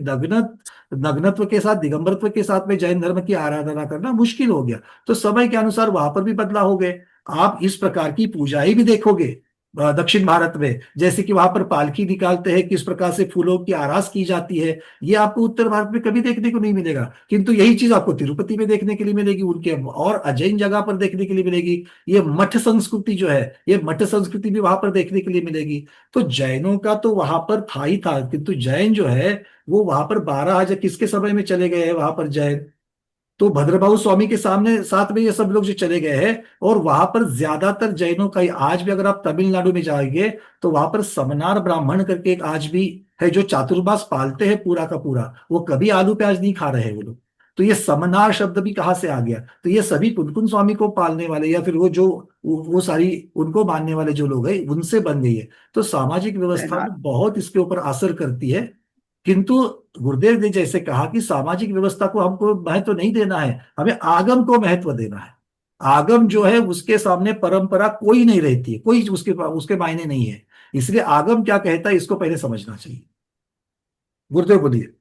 नग्नत्व के साथ, दिगंबरत्व के साथ में जैन धर्म की आराधना करना मुश्किल हो गया। तो समय के अनुसार वहां पर भी बदलाव हो गए। आप इस प्रकार की पूजाएं भी देखोगे दक्षिण भारत में, जैसे कि वहां पर पालकी निकालते हैं, किस प्रकार से फूलों की आरास की जाती है, ये आपको उत्तर भारत में कभी देखने को नहीं मिलेगा। किंतु यही चीज आपको तिरुपति में देखने के लिए मिलेगी, उनके और अजैन जगह पर देखने के लिए मिलेगी। ये मठ संस्कृति जो है, ये मठ संस्कृति भी वहां पर देखने के लिए मिलेगी। तो जैनों का तो वहां पर था ही था, किंतु जैन जो है वो वहां पर 12 हजार किसके समय में चले गए हैं वहां पर जैन, तो भद्रबाहु स्वामी के सामने साथ में ये सब लोग जो चले गए हैं। और वहां पर ज्यादातर जैनों का आज भी अगर आप तमिलनाडु में जाएंगे तो वहां पर समनार ब्राह्मण करके एक आज भी है जो चातुर्मास पालते हैं पूरा का पूरा, वो कभी आलू प्याज नहीं खा रहे हैं वो लोग। तो ये समनार शब्द भी कहाँ से आ गया, तो ये सभी कुनकुन स्वामी को पालने वाले या फिर वो जो वो सारी उनको मानने वाले जो लोग हैं उनसे बन गई है। तो सामाजिक व्यवस्था में बहुत इसके ऊपर असर करती है। किंतु गुरुदेव ने जैसे कहा कि सामाजिक व्यवस्था को हमको महत्व नहीं देना है, हमें आगम को महत्व देना है। आगम जो है उसके सामने परंपरा कोई नहीं रहती है, कोई उसके उसके मायने नहीं है। इसलिए आगम क्या कहता है इसको पहले समझना चाहिए। गुरुदेव बोलिए।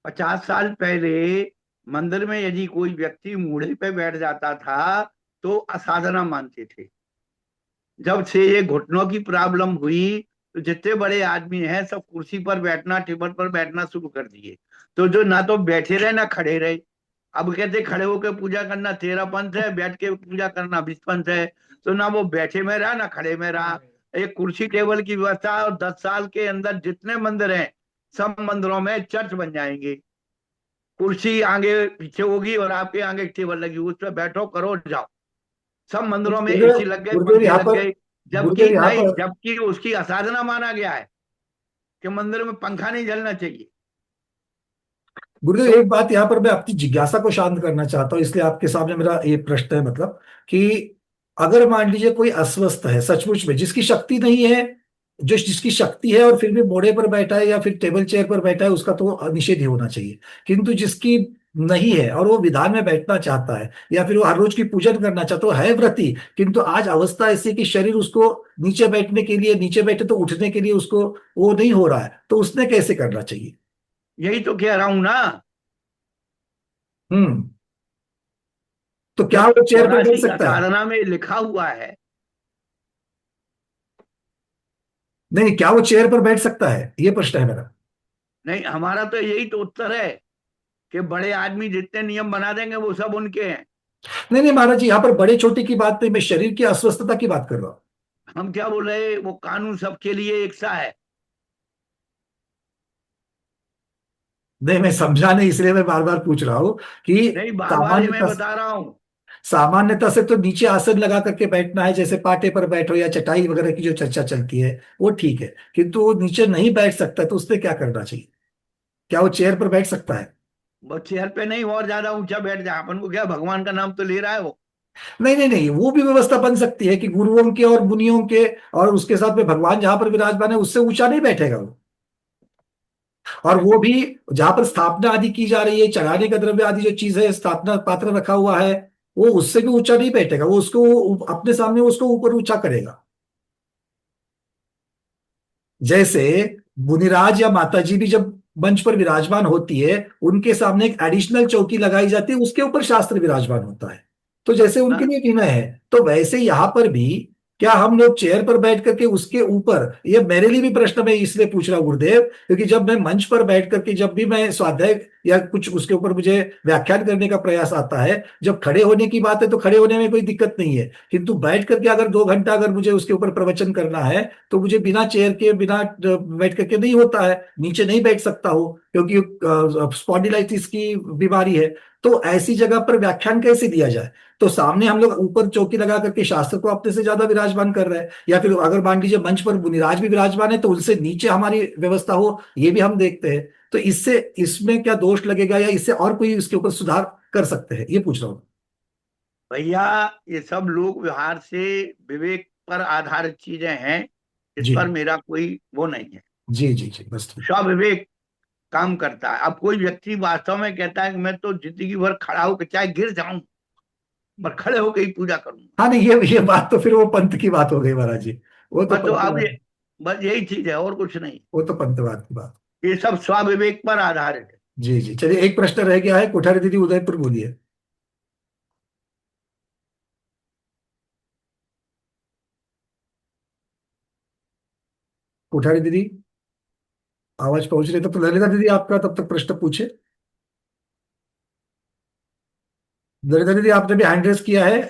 50 साल पहले मंदिर में यदि कोई व्यक्ति मूढ़े पे बैठ जाता था तो असाधना मानते थे। जब से ये घुटनों की प्रॉब्लम हुई तो जितने बड़े आदमी हैं सब कुर्सी पर बैठना, टेबल पर बैठना शुरू कर दिए। तो जो ना तो बैठे रहे ना खड़े रहे। अब कहते खड़े होकर पूजा करना 13 पंथ है, बैठ के पूजा करना 20 पंथ है। तो ना वो बैठे में रहा ना खड़े में रहा। एक कुर्सी टेबल की व्यवस्था, और 10 साल के अंदर जितने मंदिर हैं सब मंदिरों में चर्च बन जाएंगे। कुर्सी आगे पीछे होगी और आपके आगे टेबल लगी, उस पर बैठो करो जाओ। सब मंदिरों में एसी लग गए, गुरुदेव पंखे यहाँ लग पर गए। जबकि गुरुदेव यहाँ नहीं, पर जबकि उसकी असाधना माना गया है कि मंदिर में पंखा नहीं जलना चाहिए। गुरुदेव एक बात यहाँ पर मैं अपनी जिज्ञासा को शांत करना चाहता हूँ, इसलिए आपके सामने मेरा ये प्रश्न है, मतलब कि अगर मान लीजिए कोई अस्वस्थ है सचमुच में, जिसकी शक्ति नहीं है, जो जिसकी शक्ति है और फिर भी मोड़े पर बैठा है या फिर टेबल चेयर पर बैठा है, उसका तो निषेध ही होना चाहिए। किंतु जिसकी नहीं है और वो विधान में बैठना चाहता है या फिर वो हर रोज की पूजन करना चाहता है, वो है व्रती, किंतु आज अवस्था ऐसी है कि शरीर उसको नीचे बैठने के लिए, नीचे बैठे तो उठने के लिए उसको वो नहीं हो रहा है, तो उसने कैसे करना चाहिए। यही तो कह रहा हूं ना। हम्म। तो क्या वो चेयर पर बैठ सकता है। साधना में लिखा हुआ है। नहीं, क्या वो चेयर पर बैठ सकता है, ये प्रश्न है मेरा। नहीं, हमारा तो यही तो उत्तर है कि बड़े आदमी जितने नियम बना देंगे वो सब उनके हैं। नहीं नहीं महाराज जी, यहाँ पर बड़े छोटे की बात नहीं, मैं शरीर की अस्वस्थता की बात कर रहा हूँ। हम क्या बोल रहे, वो कानून सबके लिए एक सा है। नहीं, मैं समझा नहीं, इसलिए मैं बार बार पूछ रहा हूँ कि नहीं, बार बार मैं सामान्यता बता रहा हूं। सामान्यता से तो नीचे आसन लगा करके बैठना है, जैसे पाटे पर बैठो या चटाई वगैरह की जो चर्चा चलती है वो ठीक है, किंतु वो नीचे नहीं बैठ सकता तो उसने क्या करना चाहिए, क्या वो चेयर पर बैठ सकता है। वो चेयर पे नहीं, और ज्यादा ऊंचा बैठ जाए, अपन को क्या, भगवान का नाम तो ले रहा है वो। नहीं नहीं नहीं, वो भी व्यवस्था बन सकती है कि गुरुओं के और मुनियों के और उसके साथ में भगवान जहां पर विराजमान है उससे ऊंचा नहीं बैठेगा वो। और वो भी जहां पर स्थापना आदि की जा रही है, चढ़ाने का द्रव्य आदि जो चीज है, स्थापना पात्र रखा हुआ है, वो उससे भी ऊंचा नहीं बैठेगा, वो उसको अपने सामने उसको ऊपर ऊंचा करेगा। जैसे मुनिराज या माता जी भी जब मंच पर विराजमान होती है, उनके सामने एक एडिशनल चौकी लगाई जाती है, उसके ऊपर शास्त्र विराजमान होता है। तो जैसे उनके हाँ, लिए विनय है, तो वैसे यहाँ पर भी क्या हम लोग चेयर पर बैठ करके उसके ऊपर, ये मेरे लिए भी प्रश्न मैं इसलिए पूछ रहा हूँ गुरुदेव, क्योंकि जब मैं मंच पर बैठ करके जब भी मैं स्वाध्याय या कुछ उसके ऊपर मुझे व्याख्यान करने का प्रयास आता है, जब खड़े होने की बात है तो खड़े होने में कोई दिक्कत नहीं है, किंतु बैठ करके अगर 2 घंटा अगर मुझे उसके ऊपर प्रवचन करना है, तो मुझे बिना चेयर के, बिना बैठ करके नहीं होता है, नीचे नहीं बैठ सकता हूँ, क्योंकि स्पॉन्डिलाइटिस की बीमारी है। तो ऐसी जगह पर व्याख्यान कैसे दिया जाए? तो सामने हम लोग ऊपर चौकी लगा करके शास्त्र को अपने से ज्यादा विराजमान कर रहे हैं, या फिर अगर मान लीजिए मंच पर मुनिराज भी विराजमान है तो उनसे नीचे हमारी व्यवस्था हो, ये भी हम देखते हैं। तो इससे इसमें क्या दोष लगेगा, या इससे और कोई इसके ऊपर सुधार कर सकते हैं, ये पूछ रहा हूँ। भैया ये सब लोक व्यवहार से विवेक पर आधारित चीजें हैं, इस जी पर मेरा कोई वो नहीं है। जी जी जी, बस ठीक। स्वाविवेक काम करता है। अब कोई व्यक्ति वास्तव में कहता है कि मैं तो जिंदगी भर खड़ा होकर चाहे गिर जाऊं पर खड़े होकर ही पूजा करूंगा, हाँ नहीं, ये बात तो फिर वो पंथ की बात हो गई महाराज जी। वो तो बस तो अब पंथवाद, ये, बस यही चीज है और कुछ नहीं। वो तो पंथवाद की बात। ये सब स्वाविवेक पर आधारित है। जी जी, चलिए एक प्रश्न रह गया है, कोठारी दीदी उदयपुर बोलिए। कोठारी दीदी आवाज पहुंच रही है, तब तो ललिता दीदी आपका तब तक प्रश्न पूछे। ललिता दीदी आपने भी हैंड रेस किया है।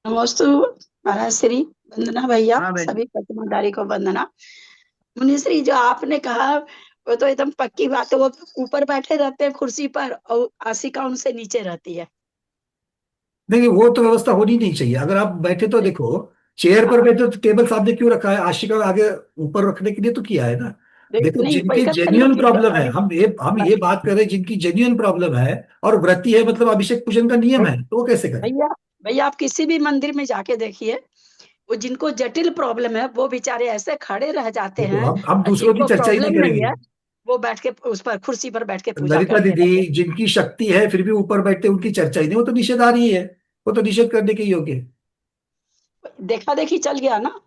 नमोस्तु महाराज श्री, वंदना भैया, हाँ बहन जी। सभी प्रतिमाधारी को वंदना। मुनि श्री, जो आपने कहा वो तो एकदम पक्की बात है। वो ऊपर बैठे रहते हैं कुर्सी पर और आशिका उनसे नीचे रहती है। नहीं, वो तो व्यवस्था होनी नहीं चाहिए। अगर आप बैठे तो देखो, चेयर पर हाँ, बैठे तो टेबल सामने क्यों रखा है? आशिका आगे ऊपर रखने के लिए तो किया है ना। देखो, नहीं वही जिनके कहते हैं जेन्युइन कि प्रॉब्लम है, हम ये बात कर रहे हैं, जिनकी जेन्युइन प्रॉब्लम है और व्रती है, मतलब अभिषेक पूजन का नियम है, तो वो कैसे करें? भैया, भैया आप किसी भी मंदिर में जाके देखिए, वो जिनको जटिल प्रॉब्लम है वो बेचारे ऐसे खड़े रह जाते देखो, हैं, हम और दूसरों की जिनको चर्चा ही नहीं प्रॉब्लम नहीं करेंगे। है वो बैठ के उस पर कुर्सी पर बैठ के पूजा ललिता करते दीदी, रहते जिनकी शक्ति है फिर भी ऊपर बैठते, उनकी चर्चा ही नहीं, वो तो निषेधारी है, वो तो निषेध करने के योग्य है। हैं। देखा देखी चल गया ना।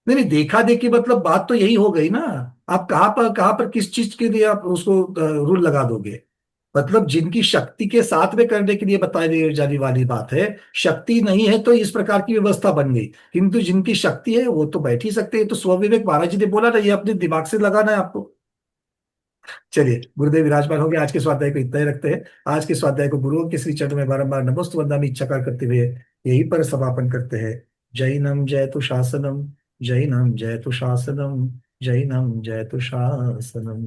नहीं नहीं, देखा देखी मतलब बात तो यही हो गई ना। आप कहाँ पर किस चीज के लिए आप उसको रूल लगा दोगे? मतलब जिनकी शक्ति के साथ में करने के लिए बताई जाने वाली बात है, शक्ति नहीं है तो इस प्रकार की व्यवस्था बन गई, किंतु जिनकी शक्ति है वो तो बैठ ही सकते हैं। तो स्वविवेक महाराज जी ने बोला ना, ये अपने दिमाग से लगाना है आपको। चलिए, गुरुदेव विराजमान हो गए, आज के स्वाध्याय को इतना ही रखते हैं। आज के स्वाध्याय को गुरुओं के श्री चरणों में बारंबार नमोस्तु वंदनामि इच्छाकार करते हुए यहीं पर समापन करते हैं। जैनम जयतु शासनम, जैनम जयतु शासनम, जैनम जयतु शासनम।